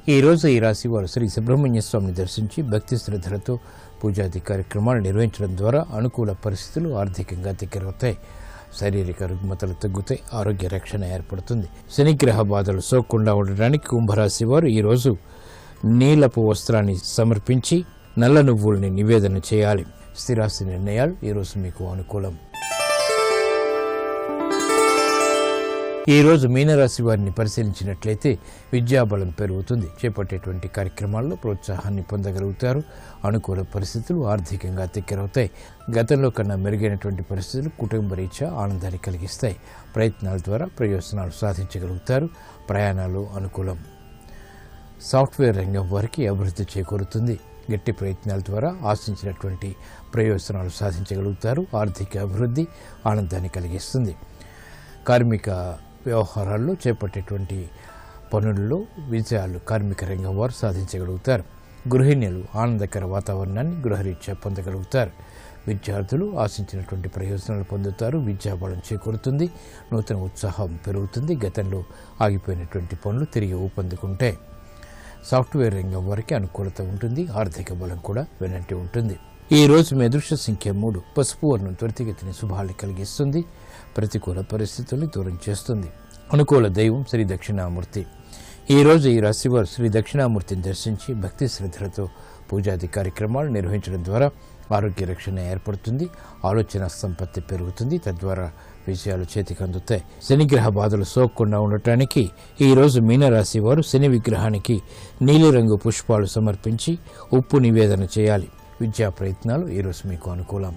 ఈ రోజు ఈ రాశి వారు శ్రీ సుబ్రహ్మణ్య స్వామిని దర్శించి భక్తి శ్రద్ధలతో పూజాది కార్యక్రమాలు నిర్వహించడం ద్వారా అనుకూల పరిస్థితులు ఆర్థికంగా దగ్గరవుతాయి. శారీరక రుగ్మతలు తగ్గుతాయి. ఆరోగ్య రక్షణ ఏర్పడుతుంది. శనిగ్రహ బాధలు సోకకుండా ఉండడానికి కుంభరాశి వారు ఈరోజు నీలపు వస్త్రాన్ని సమర్పించి నల్ల నువ్వుల్ని నివేదన చేయాలి. స్థిరాస్తి నిర్ణయాలు ఈరోజు మీకు అనుకూలం. ఈ రోజు మీనరాశి వారిని పరిశీలించినట్లయితే విద్యాబలం పెరుగుతుంది. చేపట్టేటువంటి కార్యక్రమాల్లో ప్రోత్సాహాన్ని పొందగలుగుతారు. అనుకూల పరిస్థితులు ఆర్థికంగా తిక్కెరవుతాయి. గతంలో కన్నా మెరుగైనటువంటి పరిస్థితులు కుటుంబ రీత్యా ఆనందాన్ని కలిగిస్తాయి. ప్రయత్నాల ద్వారా ప్రయోజనాలు సాధించగలుగుతారు. ప్రయాణాలు అనుకూలం. సాఫ్ట్వేర్ రంగం వారికి అభివృద్ధి చేకూరుతుంది. గట్టి ప్రయత్నాల ద్వారా ఆశించినటువంటి ప్రయోజనాలు సాధించగలుగుతారు. ఆర్థిక అభివృద్ధి ఆనందాన్ని కలిగిస్తుంది. కార్మిక వ్యవహారాల్లో చేపట్టేటువంటి పనుల్లో విజయాలు కార్మిక రంగం వారు సాధించగలుగుతారు. గృహిణులు ఆనందకర వాతావరణాన్ని గృహరీత్యా పొందగలుగుతారు. విద్యార్థులు ఆశించినటువంటి ప్రయోజనాలు పొందుతారు. విద్యాబలం చేకూరుతుంది. నూతన ఉత్సాహం పెరుగుతుంది. గతంలో ఆగిపోయినటువంటి పనులు తిరిగి ఊపందుకుంటాయి. సాఫ్ట్వేర్ రంగం వారికి అనుకూలత ఉంటుంది. ఆర్థిక బలం కూడా వెనంటి ఉంటుంది. ఈ రోజు మీ అదృష్ట సంఖ్య 3. పసుపు వర్ణం త్వరితగతిని శుభాన్ని కలిగిస్తుంది. ప్రతికూల పరిస్థితుల్ని దూరం చేస్తుంది. అనుకూల దైవం శ్రీ దక్షిణామూర్తి. ఈ రోజు ఈ రాశి వారు శ్రీ దక్షిణామూర్తిని దర్శించి భక్తి శ్రద్ధలతో పూజాది కార్యక్రమాలు నిర్వహించడం ద్వారా ఆరోగ్య రక్షణ ఏర్పడుతుంది. ఆలోచన సంపత్తి పెరుగుతుంది. తద్వారా విజయాలు చేతికి అందుతాయి. శనిగ్రహ బాధలు సోకకుండా ఉండటానికి ఈ రోజు మీనరాశి వారు శని విగ్రహానికి నీలిరంగు పుష్పాలు సమర్పించి ఉప్పు నివేదన చేయాలి. విద్యా ప్రయత్నాలు ఈరోజు మీకు అనుకూలం.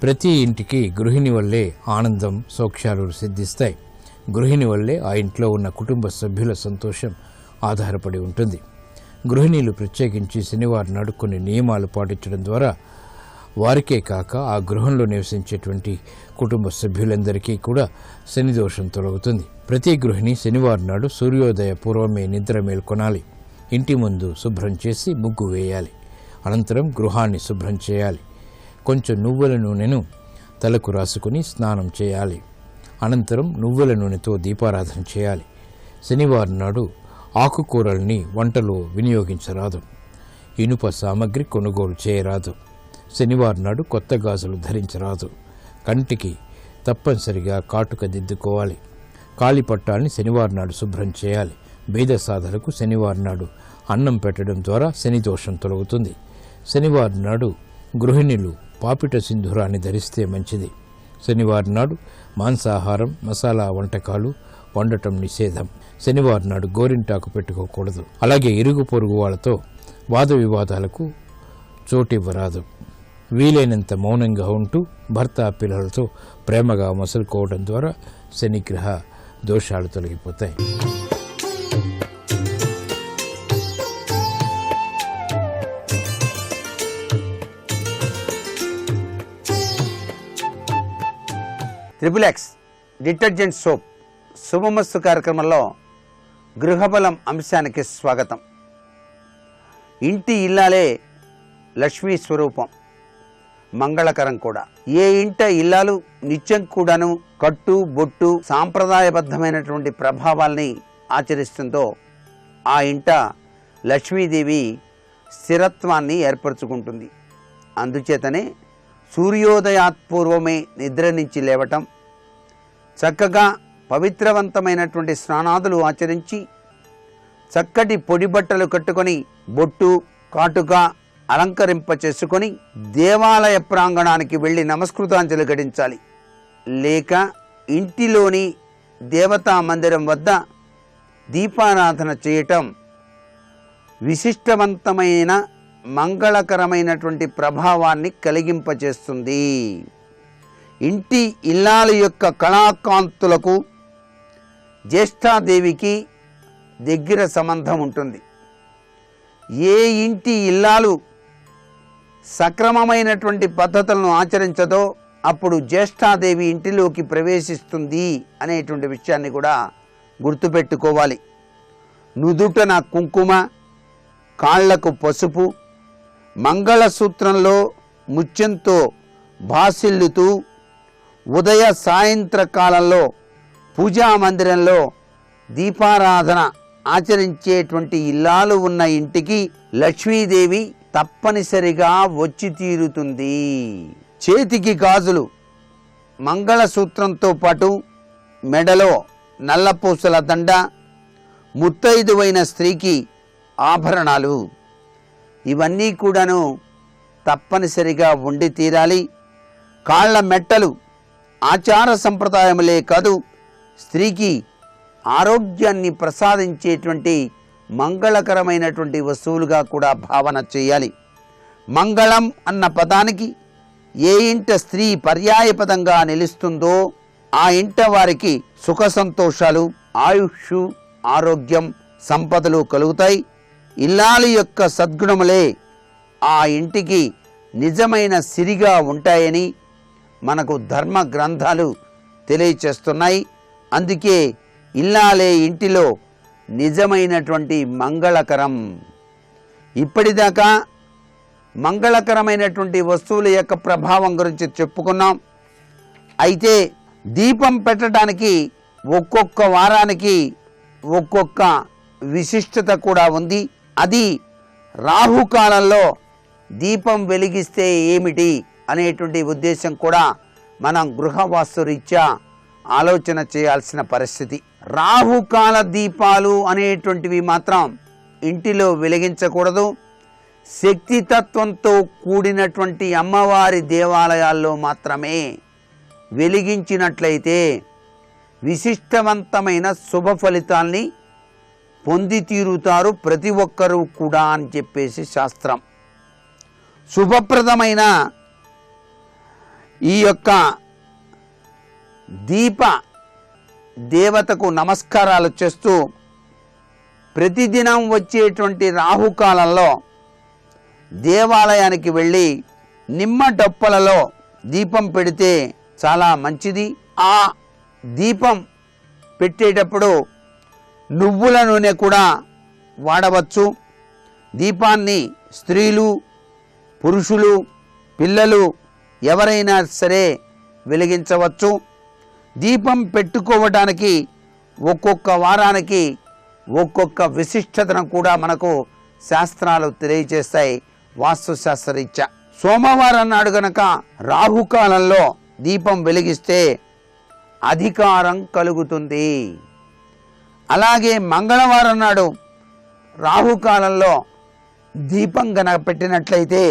ప్రతి ఇంటికి గృహిణి వల్లే ఆనందం సౌఖ్యాలు సిద్ధిస్తాయి. గృహిణి వల్లే ఆ ఇంట్లో ఉన్న కుటుంబ సభ్యుల సంతోషం ఆధారపడి ఉంటుంది. గృహిణీలు ప్రత్యేకించి శనివారం నాడు కొన్ని నియమాలు పాటించడం ద్వారా వారికే కాక ఆ గృహంలో నివసించేటువంటి కుటుంబ సభ్యులందరికీ కూడా శని దోషం తొలగుతుంది. ప్రతి గృహిణి శనివారం నాడు సూర్యోదయ పూర్వమే నిద్ర మేల్కొనాలి. ఇంటి ముందు శుభ్రం చేసి ముగ్గు వేయాలి. అనంతరం గృహాన్ని శుభ్రం చేయాలి. కొంచెం నువ్వుల నూనెను తలకు రాసుకుని స్నానం చేయాలి. అనంతరం నువ్వుల నూనెతో దీపారాధన చేయాలి. శనివారం నాడు ఆకుకూరల్ని వంటలో వినియోగించరాదు. ఇనుప సామగ్రి కొనుగోలు చేయరాదు. శనివారం నాడు కొత్త గాజులు ధరించరాదు. కంటికి తప్పనిసరిగా కాటుక దిద్దుకోవాలి. కాలిపట్టాల్ని శనివారం నాడు శుభ్రం చేయాలి. బీద సాధలకు శనివారం నాడు అన్నం పెట్టడం ద్వారా శని దోషం తొలగుతుంది. శనివారం నాడు గృహిణులు పాపిట సింధూరాన్ని ధరిస్తే మంచిది. శనివారం నాడు మాంసాహారం మసాలా వంటకాలు వండటం నిషేధం. శనివారం నాడు గోరింటాకు పెట్టుకోకూడదు. అలాగే ఇరుగు పొరుగు వాళ్ళతో వాద వివాదాలకు చోటివ్వరాదు. వీలైనంత మౌనంగా ఉంటూ భర్త పిల్లలతో ప్రేమగా మసులుకోవడం ద్వారా శనిగ్రహ దోషాలు తొలగిపోతాయి. XXX డిటర్జెంట్ సోప్ శుభమస్తు కార్యక్రమంలో గృహబలం అంశానికి స్వాగతం. ఇంటి ఇల్లాలే లక్ష్మీ స్వరూపం, మంగళకరం కూడా. ఏ ఇంట ఇల్లాలు నిత్యం కూడాను కట్టు బొట్టు సాంప్రదాయబద్ధమైనటువంటి ప్రభావాల్ని ఆచరిస్తుందో ఆ ఇంట లక్ష్మీదేవి స్థిరత్వాన్ని ఏర్పరచుకుంటుంది. అందుచేతనే సూర్యోదయాత్పూర్వమే నిద్ర నుంచి లేవటం, చక్కగా పవిత్రవంతమైనటువంటి స్నానాదులు ఆచరించి చక్కటి పొడి బట్టలు కట్టుకొని బొట్టు కాటుక అలంకరింప చేసుకొని దేవాలయ ప్రాంగణానికి వెళ్ళి నమస్కృతాంజలి ఘటించాలి. లేక ఇంటిలోని దేవతా మందిరం వద్ద దీపారాధన చేయటం విశిష్టవంతమైన మంగళకరమైనటువంటి ప్రభావాన్ని కలిగింపచేస్తుంది. ఇంటి ఇల్లాల యొక్క కళాకాంతులకు జ్యేష్ఠాదేవికి దగ్గర సంబంధం ఉంటుంది. ఏ ఇంటి ఇల్లాలు సక్రమమైనటువంటి పద్ధతులను ఆచరించదో అప్పుడు జ్యేష్ఠాదేవి ఇంటిలోకి ప్రవేశిస్తుంది అనేటువంటి విషయాన్ని కూడా గుర్తుపెట్టుకోవాలి. నుదుటన కుంకుమ, కాళ్లకు పసుపు, మంగళసూత్రంలో ముత్యంతో భాసిల్లుతూ ఉదయ సాయంత్ర కాలంలో పూజా మందిరంలో దీపారాధన ఆచరించేటువంటి ఇల్లాలు ఉన్న ఇంటికి లక్ష్మీదేవి తప్పనిసరిగా వచ్చి తీరుతుంది. చేతికి గాజులు, మంగళసూత్రంతో పాటు మెడలో నల్లపూసల దండ, ముత్తైదువైన స్త్రీకి ఆభరణాలు, ఇవన్నీ కూడాను తప్పనిసరిగా ఉండి తీరాలి. కాళ్ళ మెట్టలు ఆచార సంప్రదాయములే కాదు, స్త్రీకి ఆరోగ్యాన్ని ప్రసాదించేటువంటి మంగళకరమైనటువంటి వస్తువులుగా కూడా భావన చేయాలి. మంగళం అన్న పదానికి ఏ ఇంట స్త్రీ పర్యాయపదంగా నిలుస్తుందో ఆ ఇంట వారికి సుఖ సంతోషాలు, ఆయుష్, ఆరోగ్యం, సంపదలు కలుగుతాయి. ఇల్లాలి యొక్క సద్గుణములే ఆ ఇంటికి నిజమైన సిరిగా ఉంటాయని మనకు ధర్మ గ్రంథాలు తెలియచేస్తున్నాయి. అందుకే ఇల్లాలే ఇంటిలో నిజమైనటువంటి మంగళకరం. ఇప్పటిదాకా మంగళకరమైనటువంటి వస్తువుల యొక్క ప్రభావం గురించి చెప్పుకున్నాం. అయితే దీపం పెట్టడానికి ఒక్కొక్క వారానికి ఒక్కొక్క విశిష్టత కూడా ఉంది. అది రాహుకాలంలో దీపం వెలిగిస్తే ఏమిటి అనేటువంటి ఉద్దేశం కూడా మనం గృహవాస్తు రీత్యా ఆలోచన చేయాల్సిన పరిస్థితి. రాహుకాల దీపాలు అనేటువంటివి మాత్రం ఇంటిలో వెలిగించకూడదు. శక్తితత్వంతో కూడినటువంటి అమ్మవారి దేవాలయాల్లో మాత్రమే వెలిగించినట్లయితే విశిష్టవంతమైన శుభ ఫలితాల్ని పొంది తీరుతారు ప్రతి ఒక్కరూ కూడా అని చెప్పేసి శాస్త్రం. శుభప్రదమైన ఈ యొక్క దీప దేవతకు నమస్కారాలు చేస్తూ ప్రతిదినం వచ్చేటువంటి రాహుకాలంలో దేవాలయానికి వెళ్ళి నిమ్మ డొప్పలలో దీపం పెడితే చాలా మంచిది. ఆ దీపం పెట్టేటప్పుడు నువ్వుల నూనె కూడా వాడవచ్చు. దీపాన్ని స్త్రీలు, పురుషులు, పిల్లలు ఎవరైనా సరే వెలిగించవచ్చు. దీపం పెట్టుకోవడానికి ఒక్కొక్క వారానికి ఒక్కొక్క విశిష్టతను కూడా మనకు శాస్త్రాలు తెలియజేస్తాయి. వాస్తుశాస్త్రరీత్యా సోమవారం నాడు గనక రాహుకాలంలో దీపం వెలిగిస్తే అధికారం కలుగుతుంది. అలాగే మంగళవారం నాడు రాహుకాలంలో దీపం గనక పెట్టినట్లయితే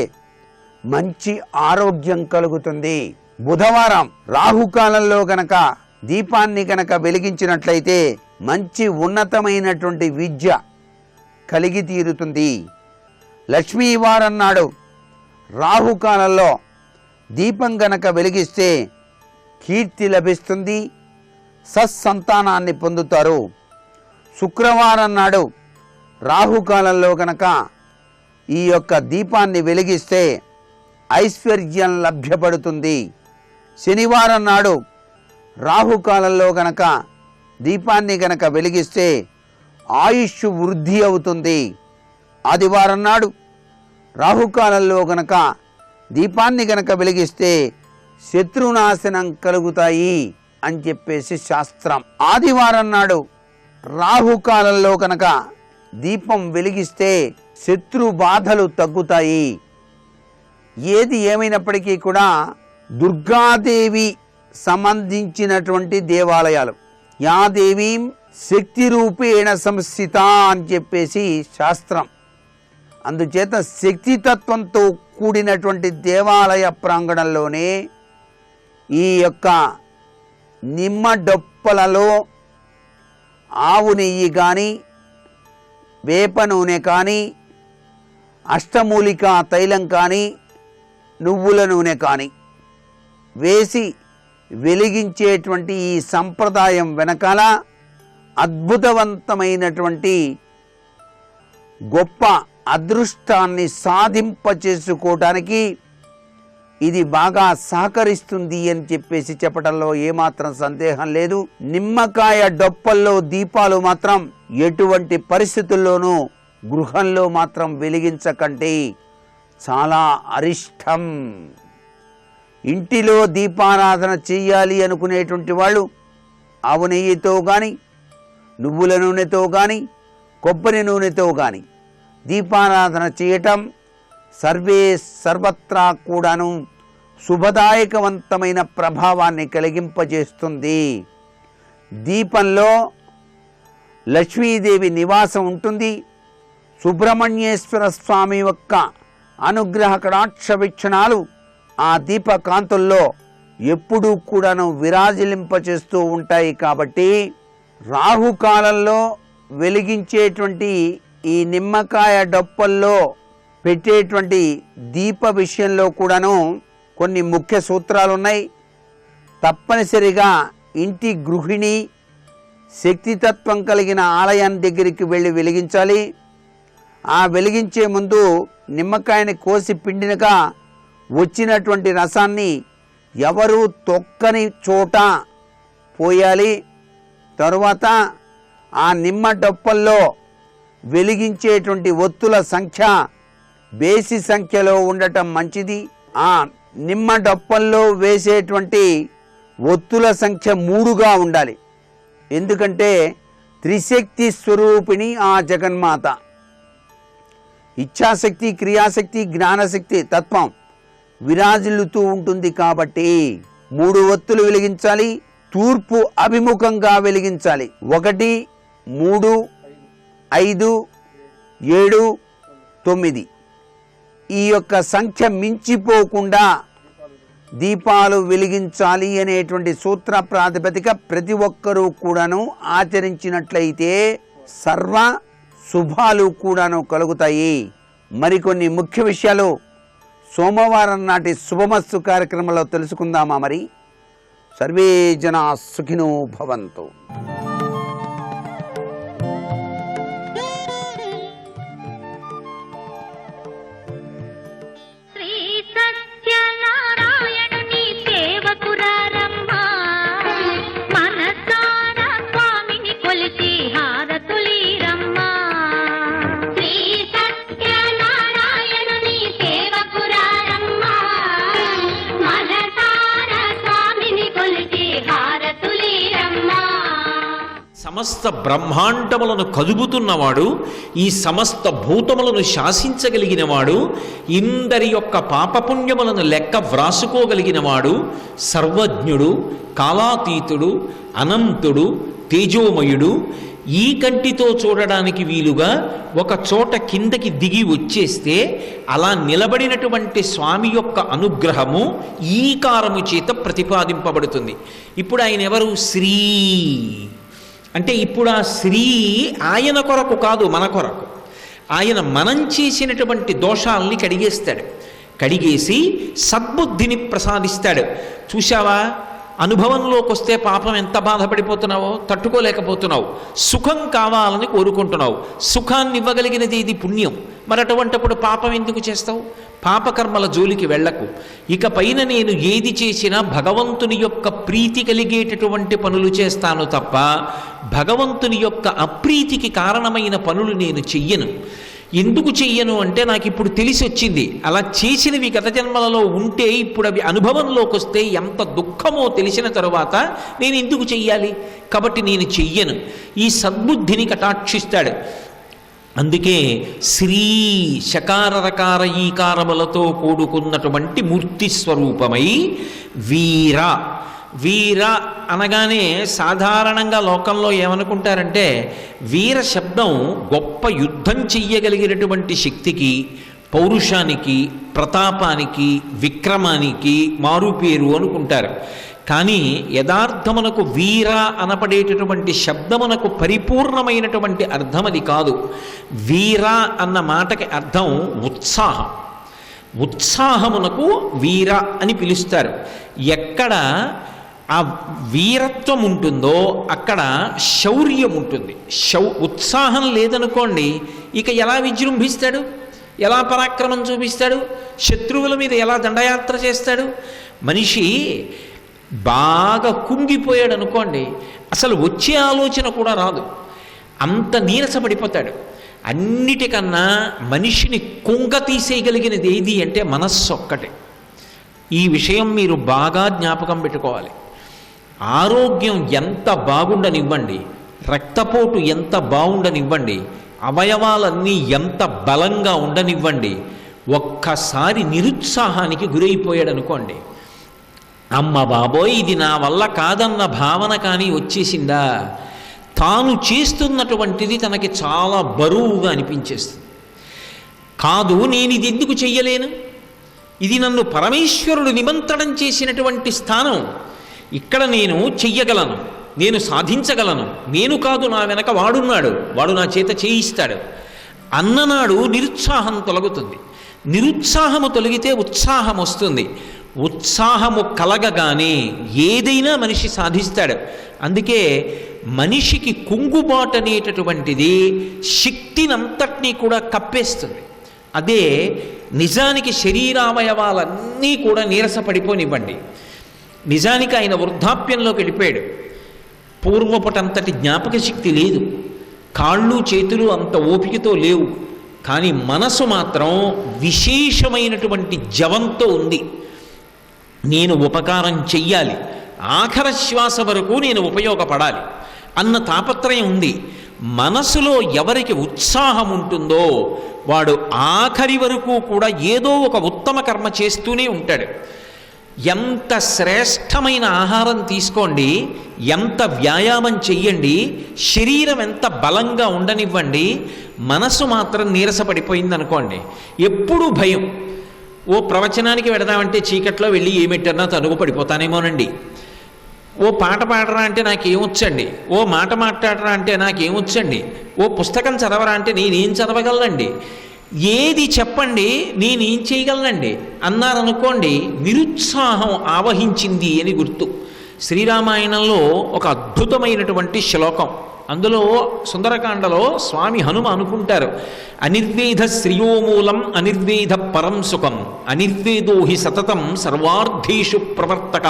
మంచి ఆరోగ్యం కలుగుతుంది. బుధవారం రాహుకాలంలో గనక దీపాన్ని గనక వెలిగించినట్లయితే మంచి ఉన్నతమైనటువంటి విద్య కలిగి తీరుతుంది. లక్ష్మీవారం నాడు రాహుకాలంలో దీపం గనక వెలిగిస్తే కీర్తి లభిస్తుంది, సత్సంతానాన్ని పొందుతారు. శుక్రవారం నాడు రాహుకాలంలో గనక ఈ యొక్క దీపాన్ని వెలిగిస్తే ఐశ్వర్యం లభ్యపడుతుంది. శనివారం నాడు రాహుకాలంలో గనక దీపాన్ని గనక వెలిగిస్తే ఆయుష్ వృద్ధి అవుతుంది. ఆదివారం నాడు రాహుకాలంలో గనక దీపాన్ని గనక వెలిగిస్తే శత్రునాశనం కలుగుతాయి అని చెప్పేసి శాస్త్రం. ఆదివారం నాడు రాహుకాలంలో కనుక దీపం వెలిగిస్తే శత్రు బాధలు తగ్గుతాయి. ఏది ఏమైనప్పటికీ కూడా దుర్గాదేవి సంబంధించినటువంటి దేవాలయాలు, యా దేవీం శక్తి రూపేణ సంస్థిత అని చెప్పేసి శాస్త్రం. అందుచేత శక్తితత్వంతో కూడినటువంటి దేవాలయ ప్రాంగణంలోనే ఈ యొక్క నిమ్మ డొప్పలలో ఆవు నెయ్యి కానీ, వేప నూనె కానీ, అష్టమూలికా తైలం కానీ, నువ్వుల నూనె కానీ వేసి వెలిగించేటువంటి ఈ సంప్రదాయం వెనకాల అద్భుతవంతమైనటువంటి గొప్ప అదృష్టాన్ని సాధింపచేసుకోవడానికి ఇది బాగా సహకరిస్తుంది అని చెప్పేసి చెప్పడంలో ఏమాత్రం సందేహం లేదు. నిమ్మకాయ డొప్పల్లో దీపాలు మాత్రం ఎటువంటి పరిస్థితుల్లోనూ గృహంలో మాత్రం వెలిగించకండి, చాలా అరిష్టం. ఇంటిలో దీపారాధన చేయాలి అనుకునేటువంటి వాళ్ళు ఆవు నెయ్యితో కానీ, నువ్వుల నూనెతో కానీ, కొబ్బరి నూనెతో కానీ దీపారాధన చేయటం సర్వత్రా కూడాను శుభదాయకవంతమైన ప్రభావాన్ని కలిగింపజేస్తుంది. దీపంలో లక్ష్మీదేవి నివాసం ఉంటుంది, సుబ్రహ్మణ్యేశ్వర స్వామి యొక్క అనుగ్రహ కటాక్ష వీక్షణాలు ఆ దీపకాంతుల్లో ఎప్పుడూ కూడాను విరాజిలింపచేస్తూ ఉంటాయి. కాబట్టి రాహుకాలంలో వెలిగించేటువంటి ఈ నిమ్మకాయ డొప్పల్లో పెట్టేటువంటి దీప విషయంలో కూడాను కొన్ని ముఖ్య సూత్రాలు ఉన్నాయి. తప్పనిసరిగా ఇంటి గృహిణి శక్తితత్వం కలిగిన ఆలయం దగ్గరికి వెళ్ళి వెలిగించాలి. ఆ వెలిగించే ముందు నిమ్మకాయని కోసి పిండినగా వచ్చినటువంటి రసాన్ని ఎవరు తొక్కని చోట పోయాలి. తరువాత ఆ నిమ్మ డొప్పల్లో వెలిగించేటువంటి ఒత్తుల సంఖ్య బేసి సంఖ్యలో ఉండటం మంచిది. ఆ నిమ్మ డొప్పల్లో వేసేటువంటి ఒత్తుల సంఖ్య 3గా ఉండాలి. ఎందుకంటే త్రిశక్తి స్వరూపిణి ఆ జగన్మాత. ఇచ్ఛాశక్తి, క్రియాశక్తి, జ్ఞానశక్తి తత్వం విరాజిల్లుతూ ఉంటుంది. కాబట్టి 3 ఒత్తులు వెలిగించాలి. తూర్పు అభిముఖంగా వెలిగించాలి. 1, 3, 5, 7, 9 ఈ యొక్క సంఖ్య మించిపోకుండా దీపాలు వెలిగించాలి అనేటువంటి సూత్ర ప్రాతిపదిక ప్రతి ఒక్కరూ కూడాను ఆచరించినట్లయితే సర్వ శుభాలు కూడాను కలుగుతాయి. మరికొన్ని ముఖ్య విషయాలు సోమవారం నాటి శుభమస్తు కార్యక్రమంలో తెలుసుకుందామా? మరి సర్వే జనా సుఖినో భవంతు. సమస్త బ్రహ్మాండములను కదుపుతున్నవాడు, ఈ సమస్త భూతములను శాసించగలిగినవాడు, ఇందరి యొక్క పాపపుణ్యములను లెక్క వ్రాసుకోగలిగినవాడు, సర్వజ్ఞుడు, కాలాతీతుడు, అనంతుడు, తేజోమయుడు, ఈ కంటితో చూడడానికి వీలుగా ఒక చోట కిందకి దిగి వచ్చేస్తే అలా నిలబడినటువంటి స్వామి యొక్క అనుగ్రహము ఈకారము చేత ప్రతిపాదింపబడుతుంది. ఇప్పుడు ఆయన ఎవరు? శ్రీ అంటే ఇప్పుడు ఆ శ్రీ ఆయన కొరకు కాదు, మన కొరకు. ఆయన మనం చేసినటువంటి దోషాలని కడిగేస్తాడు. కడిగేసి సద్బుద్ధిని ప్రసాదిస్తాడు. చూశావా, అనుభవంలోకి వస్తే పాపం ఎంత బాధపడిపోతున్నావో, తట్టుకోలేకపోతున్నావు. సుఖం కావాలని కోరుకుంటున్నావు. సుఖాన్ని ఇవ్వగలిగినది ఇది పుణ్యం. మరి అటువంటిప్పుడు పాపం ఎందుకు చేస్తావు? పాపకర్మల జోలికి వెళ్లకు. ఇక పైన నేను ఏది చేసినా భగవంతుని యొక్క ప్రీతి కలిగేటటువంటి పనులు చేస్తాను తప్ప భగవంతుని యొక్క అప్రీతికి కారణమైన పనులు నేను చెయ్యను. ఎందుకు చెయ్యను అంటే నాకు ఇప్పుడు తెలిసి వచ్చింది. అలా చేసినవి గత జన్మలలో ఉంటే ఇప్పుడు అవి అనుభవంలోకి వస్తే ఎంత దుఃఖమో తెలిసిన తరువాత నేను ఎందుకు చెయ్యాలి? కాబట్టి నేను చెయ్యను. ఈ సద్బుద్ధిని కటాక్షిస్తాడు. అందుకే శ్రీ శకారరకార ఈకారములతో కూడుకున్నటువంటి మూర్తి స్వరూపమై వీర. వీర అనగానే సాధారణంగా లోకంలో ఏమనుకుంటారంటే వీర శబ్దం గొప్ప యుద్ధం చెయ్యగలిగినటువంటి శక్తికి, పౌరుషానికి, ప్రతాపానికి, విక్రమానికి మారుపేరు అనుకుంటారు. కానీ యథార్థమునకు వీర అనపడేటటువంటి శబ్దమునకు పరిపూర్ణమైనటువంటి అర్థం అది కాదు. వీర అన్న మాటకి అర్థం ఉత్సాహం. ఉత్సాహమునకు వీర అని పిలుస్తారు. ఎక్కడ ఆ వీరత్వం ఉంటుందో అక్కడ శౌర్యం ఉంటుంది. ఉత్సాహం లేదనుకోండి, ఇక ఎలా విజృంభిస్తాడు? ఎలా పరాక్రమం చూపిస్తాడు? శత్రువుల మీద ఎలా దండయాత్ర చేస్తాడు? మనిషి బాగా కుంగిపోయాడు అనుకోండి, అసలు వచ్చే ఆలోచన కూడా రాదు. అంత నీరసపడిపోతాడు. అన్నిటికన్నా మనిషిని కుంగ తీసేయగలిగినది ఏది అంటే మనస్సు ఒక్కటే. ఈ విషయం మీరు బాగా జ్ఞాపకం పెట్టుకోవాలి. ఆరోగ్యం ఎంత బాగుండనివ్వండి, రక్తపోటు ఎంత బాగుండనివ్వండి, అవయవాలన్నీ ఎంత బలంగా ఉండనివ్వండి, ఒక్కసారి నిరుత్సాహానికి గురైపోయాడు అనుకోండి, అమ్మ బాబోయ్ ఇది నా వల్ల కాదన్న భావన కానీ వచ్చేసిందా, తాను చేస్తున్నటువంటిది తనకి చాలా బరువుగా అనిపించేస్తుంది. కాదు, నేను ఇది ఎందుకు చెయ్యలేను? ఇది నన్ను పరమేశ్వరుడు నిమంత్రణం చేసినటువంటి స్థానం. ఇక్కడ నేను చెయ్యగలను, నేను సాధించగలను, నేను కాదు నా వెనక వాడున్నాడు, వాడు నా చేత చేయిస్తాడు అన్ననాడు నిరుత్సాహం తొలగుతుంది. నిరుత్సాహము తొలగితే ఉత్సాహం వస్తుంది. ఉత్సాహము కలగగానే ఏదైనా మనిషి సాధిస్తాడు. అందుకే మనిషికి కుంగుబాటు అనేటటువంటిది శక్తినంతటినీ కూడా కప్పేస్తుంది. అదే నిజానికి శరీరావయవాలన్నీ కూడా నీరసపడిపోనివ్వండి. నిజానికి ఆయన వృద్ధాప్యంలోకి వెళ్ళిపోయాడు. పూర్వపటంతటి జ్ఞాపక శక్తి లేదు, కాళ్ళు చేతులు అంత ఓపికతో లేవు, కానీ మనసు మాత్రం విశేషమైనటువంటి జవంతో ఉంది. నేను ఉపకారం చెయ్యాలి, ఆఖరి శ్వాస వరకు నేను ఉపయోగపడాలి అన్న తాపత్రయం ఉంది. మనసులో ఎవరికి ఉత్సాహం ఉంటుందో వాడు ఆఖరి వరకు కూడా ఏదో ఒక ఉత్తమ కర్మ చేస్తూనే ఉంటాడు. ఎంత శ్రేష్టమైన ఆహారం తీసుకోండి, ఎంత వ్యాయామం చెయ్యండి, శరీరం ఎంత బలంగా ఉండనివ్వండి, మనసు మాత్రం నీరసపడిపోయిందనుకోండి, ఎప్పుడూ భయం. ఓ ప్రవచనానికి వెడదామంటే చీకట్లో వెళ్ళి ఏమిటన్నా తనుగు పడిపోతానేమోనండి, ఓ పాట పాడరా అంటే నాకేమొచ్చండి, ఓ మాట మాట్లాడరా అంటే నాకేమొచ్చండి, ఓ పుస్తకం చదవరా అంటే నేనేం చదవగలనండి, ఏది చెప్పండి నేనేం చేయగలనండి అన్నారనుకోండి, నిరుత్సాహం ఆవహించింది అని గుర్తు. శ్రీరామాయణంలో ఒక అద్భుతమైనటువంటి శ్లోకం, అందులో సుందరకాండలో స్వామి హనుమ అనుకుంటారు, అనిర్వేద శ్రియోమూలం అనిర్వేద పరం సుఖం అనిర్వేదో హి సతతం సర్వార్థేషు ప్రవర్తక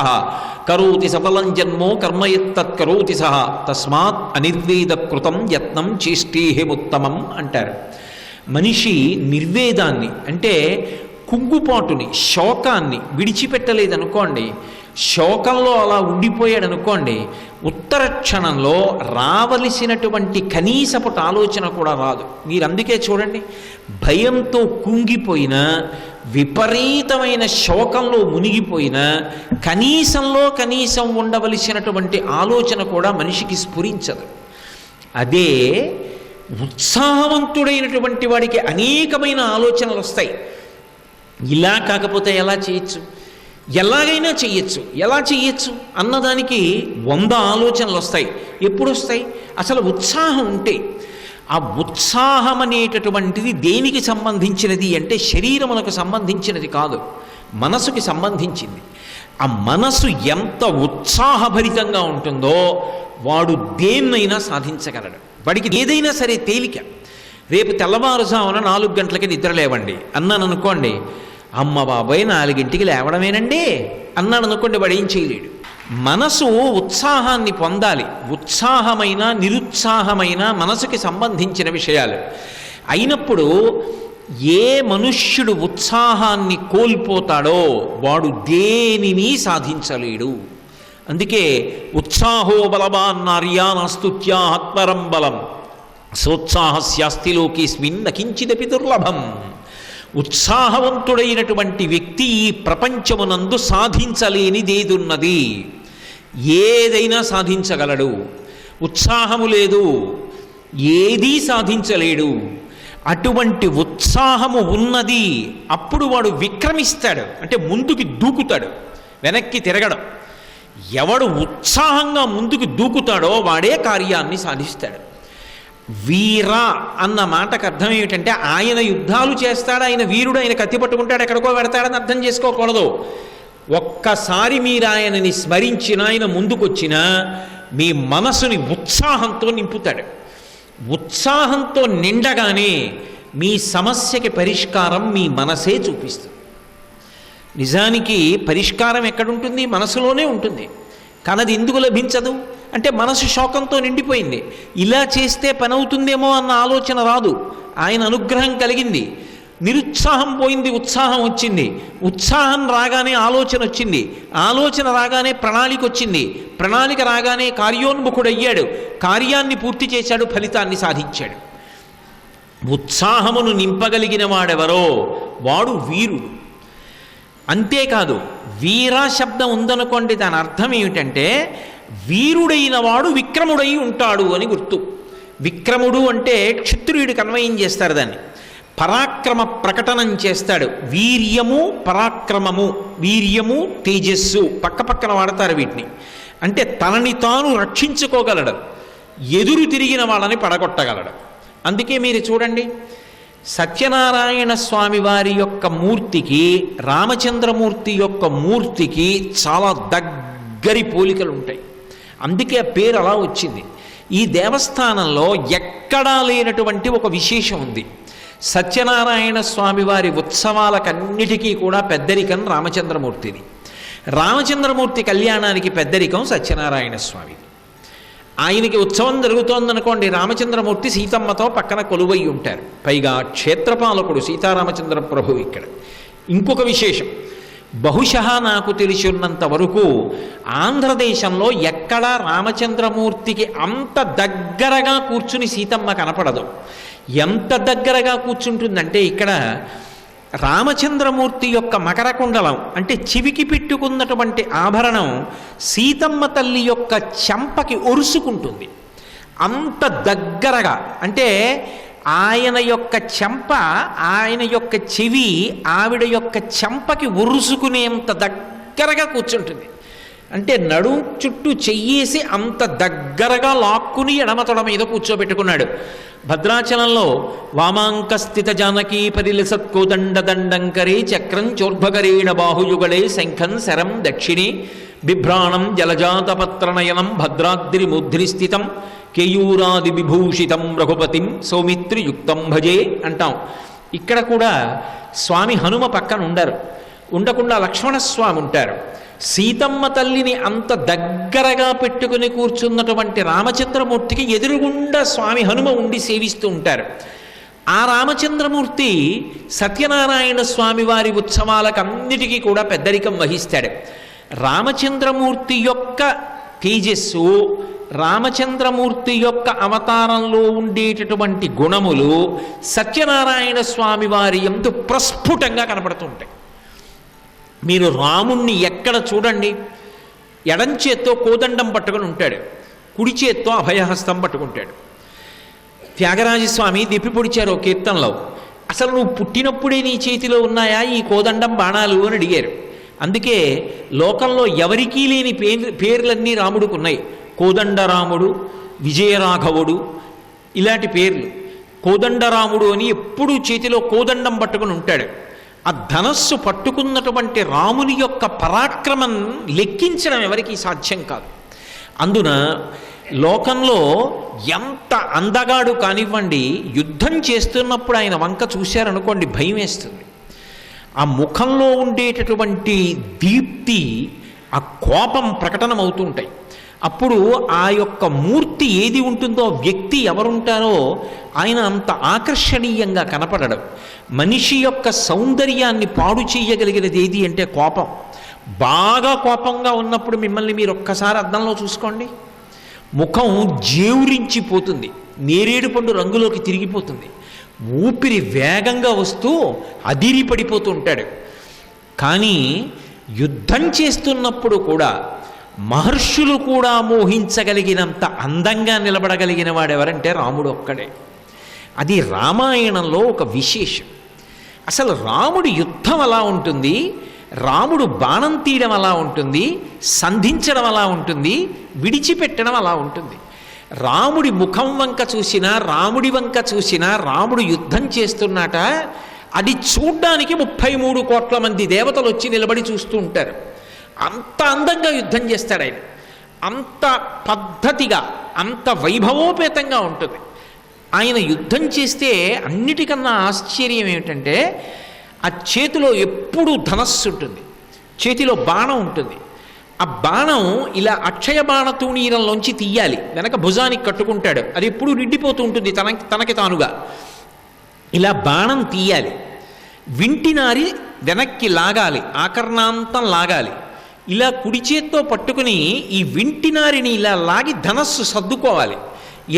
కరోతి సఫలం జన్మో కర్మయత్తత్ కరోతి సహ తస్మాత్ అనిర్వేద కృతం యత్నం చేష్టేహముత్తమం అంటారు. మనిషి నిర్వేదాన్ని అంటే కుంగుపాటుని, శోకాన్ని విడిచిపెట్టలేదనుకోండి, శోకంలో అలా ఉండిపోయాడు అనుకోండి, ఉత్తర క్షణంలో రావలసినటువంటి కనీసపటి ఆలోచన కూడా రాదు. మీరు అందుకే చూడండి, భయంతో కుంగిపోయినా, విపరీతమైన శోకంలో మునిగిపోయినా కనీసంలో కనీసం ఉండవలసినటువంటి ఆలోచన కూడా మనిషికి స్ఫురించదు. అదే ఉత్సాహవంతుడైనటువంటి వాడికి అనేకమైన ఆలోచనలు వస్తాయి. ఇలా కాకపోతే ఎలా చేయొచ్చు, ఎలాగైనా చెయ్యొచ్చు, ఎలా చెయ్యొచ్చు అన్నదానికి 100 ఆలోచనలు వస్తాయి. ఎప్పుడు వస్తాయి? అసలు ఉత్సాహం ఉంటే. ఆ ఉత్సాహం అనేటటువంటిది దేనికి సంబంధించినది అంటే శరీరమునకు సంబంధించినది కాదు, మనసుకి సంబంధించింది. ఆ మనసు ఎంత ఉత్సాహభరితంగా ఉంటుందో వాడు దేన్నైనా సాధించగలడు. వాడికి ఏదైనా సరే తేలిక. రేపు తెల్లవారుజామున 4 గంటలకి నిద్రలేవండి అన్నాను అనుకోండి, అమ్మ బాబాయ్ 4 లేవడమేనండి అన్నాడు అనుకోండి, వాడు ఏం చేయలేడు. మనసు ఉత్సాహాన్ని పొందాలి. ఉత్సాహమైన నిరుత్సాహమైన మనసుకి సంబంధించిన విషయాలు అయినప్పుడు ఏ మనుష్యుడు ఉత్సాహాన్ని కోల్పోతాడో వాడు దేనిని సాధించలేడు. అందుకే ఉత్సాహో బలవాన్ నార్యానాస్తుత్యా ఆత్మరం బలం సోత్సాహస్యాస్తి లోకేస్మిన్ నకించిదపి దుర్లభం. ఉత్సాహవంతుడైనటువంటి వ్యక్తి ఈ ప్రపంచమునందు సాధించలేనిదేదున్నది, ఏదైనా సాధించగలడు. ఉత్సాహము లేదు, ఏదీ సాధించలేడు. అటువంటి ఉత్సాహము ఉన్నది, అప్పుడు వాడు విక్రమిస్తాడు, అంటే ముందుకి దూకుతాడు, వెనక్కి తిరగడం. ఎవడు ఉత్సాహంగా ముందుకు దూకుతాడో వాడే కార్యాన్ని సాధిస్తాడు. వీర అన్న మాటకు అర్థం ఏమిటంటే ఆయన యుద్ధాలు చేస్తాడు, ఆయన వీరుడు, ఆయన కత్తి పట్టుకుంటాడు, ఎక్కడికో పెడతాడని అర్థం చేసుకోకూడదు. ఒక్కసారి మీరు ఆయనని స్మరించిన, ఆయన ముందుకొచ్చినా మీ మనసుని ఉత్సాహంతో నింపుతాడు. ఉత్సాహంతో నిండగానే మీ సమస్యకి పరిష్కారం మీ మనసే చూపిస్తుంది. నిజానికి పరిష్కారం ఎక్కడుంటుంది? మనసులోనే ఉంటుంది. కానీ అది ఎందుకు లభించదు అంటే మనసు శోకంతో నిండిపోయింది. ఇలా చేస్తే పని అవుతుందేమో అన్న ఆలోచన రాదు. ఆయన అనుగ్రహం కలిగింది, నిరుత్సాహం పోయింది, ఉత్సాహం వచ్చింది. ఉత్సాహం రాగానే ఆలోచన వచ్చింది, ఆలోచన రాగానే ప్రణాళిక వచ్చింది, ప్రణాళిక రాగానే కార్యోన్ముఖుడయ్యాడు, కార్యాన్ని పూర్తి చేశాడు, ఫలితాన్ని సాధించాడు. ఉత్సాహమును నింపగలిగిన వాడెవరో వాడు వీరుడు. అంతేకాదు, వీరా శబ్దం ఉందనుకోండి, దాని అర్థం ఏమిటంటే వీరుడైన వాడు విక్రముడై ఉంటాడు అని గుర్తు. విక్రముడు అంటే క్షత్రియుడికి అన్వయం చేస్తారు దాన్ని. పరాక్రమ ప్రకటనం చేస్తాడు. వీర్యము పరాక్రమము, వీర్యము తేజస్సు పక్కపక్కన వాడతారు వీటిని. అంటే తనని తాను రక్షించుకోగలడు, ఎదురు తిరిగిన వాళ్ళని పడగొట్టగలడు. అందుకే మీరు చూడండి, సత్యనారాయణ స్వామి వారి యొక్క మూర్తికి రామచంద్రమూర్తి యొక్క మూర్తికి చాలా దగ్గరి పోలికలు ఉంటాయి. అందుకే ఆ పేరు అలా వచ్చింది. ఈ దేవస్థానంలో ఎక్కడా లేనటువంటి ఒక విశేషం ఉంది. సత్యనారాయణ స్వామి వారి ఉత్సవాలకన్నిటికీ కూడా పెద్దరికం రామచంద్రమూర్తిది, రామచంద్రమూర్తి కళ్యాణానికి పెద్దరికం సత్యనారాయణ స్వామిది. ఆయనకి ఉత్సవం జరుగుతోందనుకోండి, రామచంద్రమూర్తి సీతమ్మతో పక్కన కొలువై ఉంటారు. పైగా క్షేత్రపాలకుడు సీతారామచంద్ర ప్రభు ఇక్కడ. ఇంకొక విశేషం, బహుశः నాకు తెలిసినంత వరకు ఆంధ్రదేశంలో ఎక్కడా రామచంద్రమూర్తికి అంత దగ్గరగా కూర్చుని సీతమ్మ కనపడదు. ఎంత దగ్గరగా కూర్చుంటుందంటే, ఇక్కడ రామచంద్రమూర్తి యొక్క మకరకుండలం అంటే చెవికి పెట్టుకున్నటువంటి ఆభరణం సీతమ్మ తల్లి యొక్క చెంపకి ఒరుసుకుంటుంది. అంత దగ్గరగా, అంటే ఆయన యొక్క చెంప, ఆయన యొక్క చెవి ఆవిడ యొక్క చెంపకి ఒరుసుకునేంత దగ్గరగా కూర్చుంటుంది. అంటే నడుం చుట్టూ చెయ్యేసి అంత దగ్గరగా లాక్కుని ఎడమతొడ మీద కూర్చోబెట్టుకున్నాడు. భద్రాచలంలో వామాంకస్థిత జానకీ పరిలసత్కోదండ దండంకరే చక్రం చోర్భకరేణ బాహుయుగళే శంఖం శరం దక్షిణే బిభ్రాణం జలజాతపత్రనయనం భద్రాద్రి ముద్రిస్థితం కేయూరాది విభూషితం రఘుపతిం సౌమిత్రియుక్తం భజే అంటాం. ఇక్కడ కూడా స్వామి హనుమ పక్కన ఉండరు, ఉండకుండా లక్ష్మణస్వామి ఉంటారు. సీతమ్మ తల్లిని అంత దగ్గరగా పెట్టుకుని కూర్చున్నటువంటి రామచంద్రమూర్తికి ఎదురుగుండా స్వామి హనుమ ఉండి సేవిస్తూ ఉంటారు. ఆ రామచంద్రమూర్తి సత్యనారాయణ స్వామి వారి ఉత్సవాలకన్నిటికీ కూడా పెద్దరికం వహిస్తాడు. రామచంద్రమూర్తి యొక్క తేజస్సు, రామచంద్రమూర్తి యొక్క అవతారంలో ఉండేటటువంటి గుణములు సత్యనారాయణ స్వామి వారి యందు ప్రస్ఫుటంగా కనపడుతుంటాయి. మీరు రాముణ్ణి ఎక్కడ చూడండి, ఎడం చేత్తో కోదండం పట్టుకుని ఉంటాడు, కుడి చేత్తో అభయహస్తం పట్టుకుంటాడు. త్యాగరాజస్వామి దిప్పి పొడిచారు కీర్తనలో, అసలు నువ్వు పుట్టినప్పుడే నీ చేతిలో ఉన్నాయా ఈ కోదండం బాణాలు అని అడిగారు. అందుకే లోకంలో ఎవరికీ లేని పేర్లన్నీ రాముడికి ఉన్నాయి. కోదండరాముడు, విజయరాఘవుడు, ఇలాంటి పేర్లు. కోదండరాముడు అని ఎప్పుడూ చేతిలో కోదండం పట్టుకుని ఉంటాడు. ఆ ధనస్సు పట్టుకున్నటువంటి రాముని యొక్క పరాక్రమం లెక్కించడం ఎవరికీ సాధ్యం కాదు. అందున లోకంలో ఎంత అందగాడు కానివ్వండి, యుద్ధం చేస్తున్నప్పుడు ఆయన వంక చూశారనుకోండి భయం వేస్తుంది. ఆ ముఖంలో ఉండేటటువంటి దీప్తి, ఆ కోపం ప్రకటనమవుతుంటాయి. అప్పుడు ఆ యొక్క మూర్తి ఏది ఉంటుందో, వ్యక్తి ఎవరుంటారో ఆయన అంత ఆకర్షణీయంగా కనపడడం. మనిషి యొక్క సౌందర్యాన్ని పాడు చేయగలిగినది ఏది అంటే కోపం. బాగా కోపంగా ఉన్నప్పుడు మిమ్మల్ని మీరు ఒక్కసారి అద్దంలో చూసుకోండి, ముఖం జేవురించిపోతుంది, నేరేడు పండు రంగులోకి తిరిగిపోతుంది, ఊపిరి వేగంగా వస్తూ అదిరి పడిపోతూ ఉంటాడు. కానీ యుద్ధం చేస్తున్నప్పుడు కూడా మహర్షులు కూడా మోహించగలిగినంత అందంగా నిలబడగలిగిన వాడెవరంటే రాముడు ఒక్కడే. అది రామాయణంలో ఒక విశేషం. అసలు రాముడి యుద్ధం అలా ఉంటుంది, రాముడు బాణం తీయడం అలా ఉంటుంది, సంధించడం అలా ఉంటుంది, విడిచిపెట్టడం అలా ఉంటుంది. రాముడి ముఖం వంక చూసినా, రాముడి వంక చూసినా రాముడు యుద్ధం చేస్తున్నట అది చూడ్డానికి 33 కోట్ల మంది దేవతలు వచ్చి నిలబడి చూస్తూ ఉంటారు. అంత అందంగా యుద్ధం చేస్తాడు ఆయన, అంత పద్ధతిగా, అంత వైభవోపేతంగా ఉంటుంది. ఆయన యుద్ధం చేస్తే అన్నిటికన్నా ఆశ్చర్యం ఏమిటంటే, ఆ చేతిలో ఎప్పుడూ ధనస్సు ఉంటుంది, చేతిలో బాణం ఉంటుంది. ఆ బాణం ఇలా అక్షయ బాణ తూణీరంలోంచి తీయాలి, వెనక భుజానికి కట్టుకుంటాడు, అది ఎప్పుడూ నిండిపోతూ ఉంటుంది తనకి తానుగా. ఇలా బాణం తీయాలి, వింటినారి వెనక్కి లాగాలి, ఆకర్ణాంతం లాగాలి. ఇలా కుడి చేత్తో పట్టుకుని ఈ వింటినారిని ఇలా లాగి ధనస్సు సర్దుకోవాలి.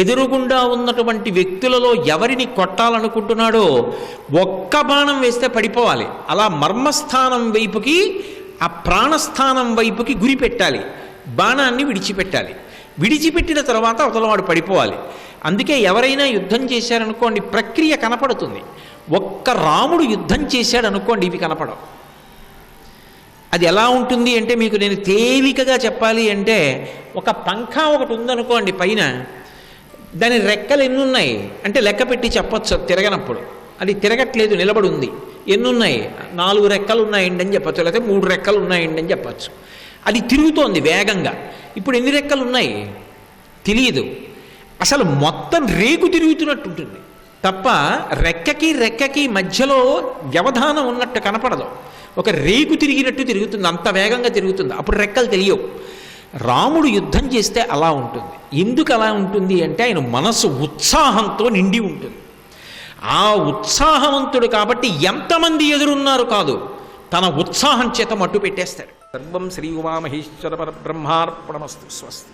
ఎదురుగుండా ఉన్నటువంటి వ్యక్తులలో ఎవరిని కొట్టాలనుకుంటున్నాడో ఒక్క బాణం వేస్తే పడిపోవాలి. అలా మర్మస్థానం వైపుకి, ఆ ప్రాణస్థానం వైపుకి గురి పెట్టాలి, బాణాన్ని విడిచిపెట్టాలి. విడిచిపెట్టిన తర్వాత అవతలవాడు పడిపోవాలి. అందుకే ఎవరైనా యుద్ధం చేశారనుకోండి ప్రక్రియ కనపడుతుంది. ఒక్క రాముడు యుద్ధం చేశాడనుకోండి ఇవి కనపడవు. అది ఎలా ఉంటుంది అంటే మీకు నేను తేలికగా చెప్పాలి అంటే ఒక పంఖ ఒకటి ఉందనుకోండి పైన, దాని రెక్కలు ఎన్నున్నాయి అంటే లెక్క పెట్టి చెప్పచ్చు తిరగనప్పుడు. అది తిరగట్లేదు, నిలబడి ఉంది. ఎన్నున్నాయి? 4 రెక్కలు ఉన్నాయండి అని చెప్పచ్చు, లేకపోతే 3 రెక్కలు ఉన్నాయండి అని చెప్పచ్చు. అది తిరుగుతోంది వేగంగా. ఇప్పుడు ఎన్ని రెక్కలు ఉన్నాయి తెలియదు. అసలు మొత్తం రేకు తిరుగుతున్నట్టు ఉంటుంది తప్ప రెక్కకి మధ్యలో వ్యవధానం ఉన్నట్టు కనపడదు. ఒక రేకు తిరిగినట్టు తిరుగుతుంది, అంత వేగంగా తిరుగుతుంది. అప్పుడు రెక్కలు తెలియవు. రాముడు యుద్ధం చేస్తే అలా ఉంటుంది. ఎందుకు అలా ఉంటుంది అంటే ఆయన మనసు ఉత్సాహంతో నిండి ఉంటుంది. ఆ ఉత్సాహవంతుడు కాబట్టి ఎంతమంది ఎదురున్నారు కాదు, తన ఉత్సాహం చేత మట్టు పెట్టేస్తాడు. సర్వం శ్రీ ఉమామహేశ్వర పరబ్రహ్మార్పణమస్తు. స్వస్తి.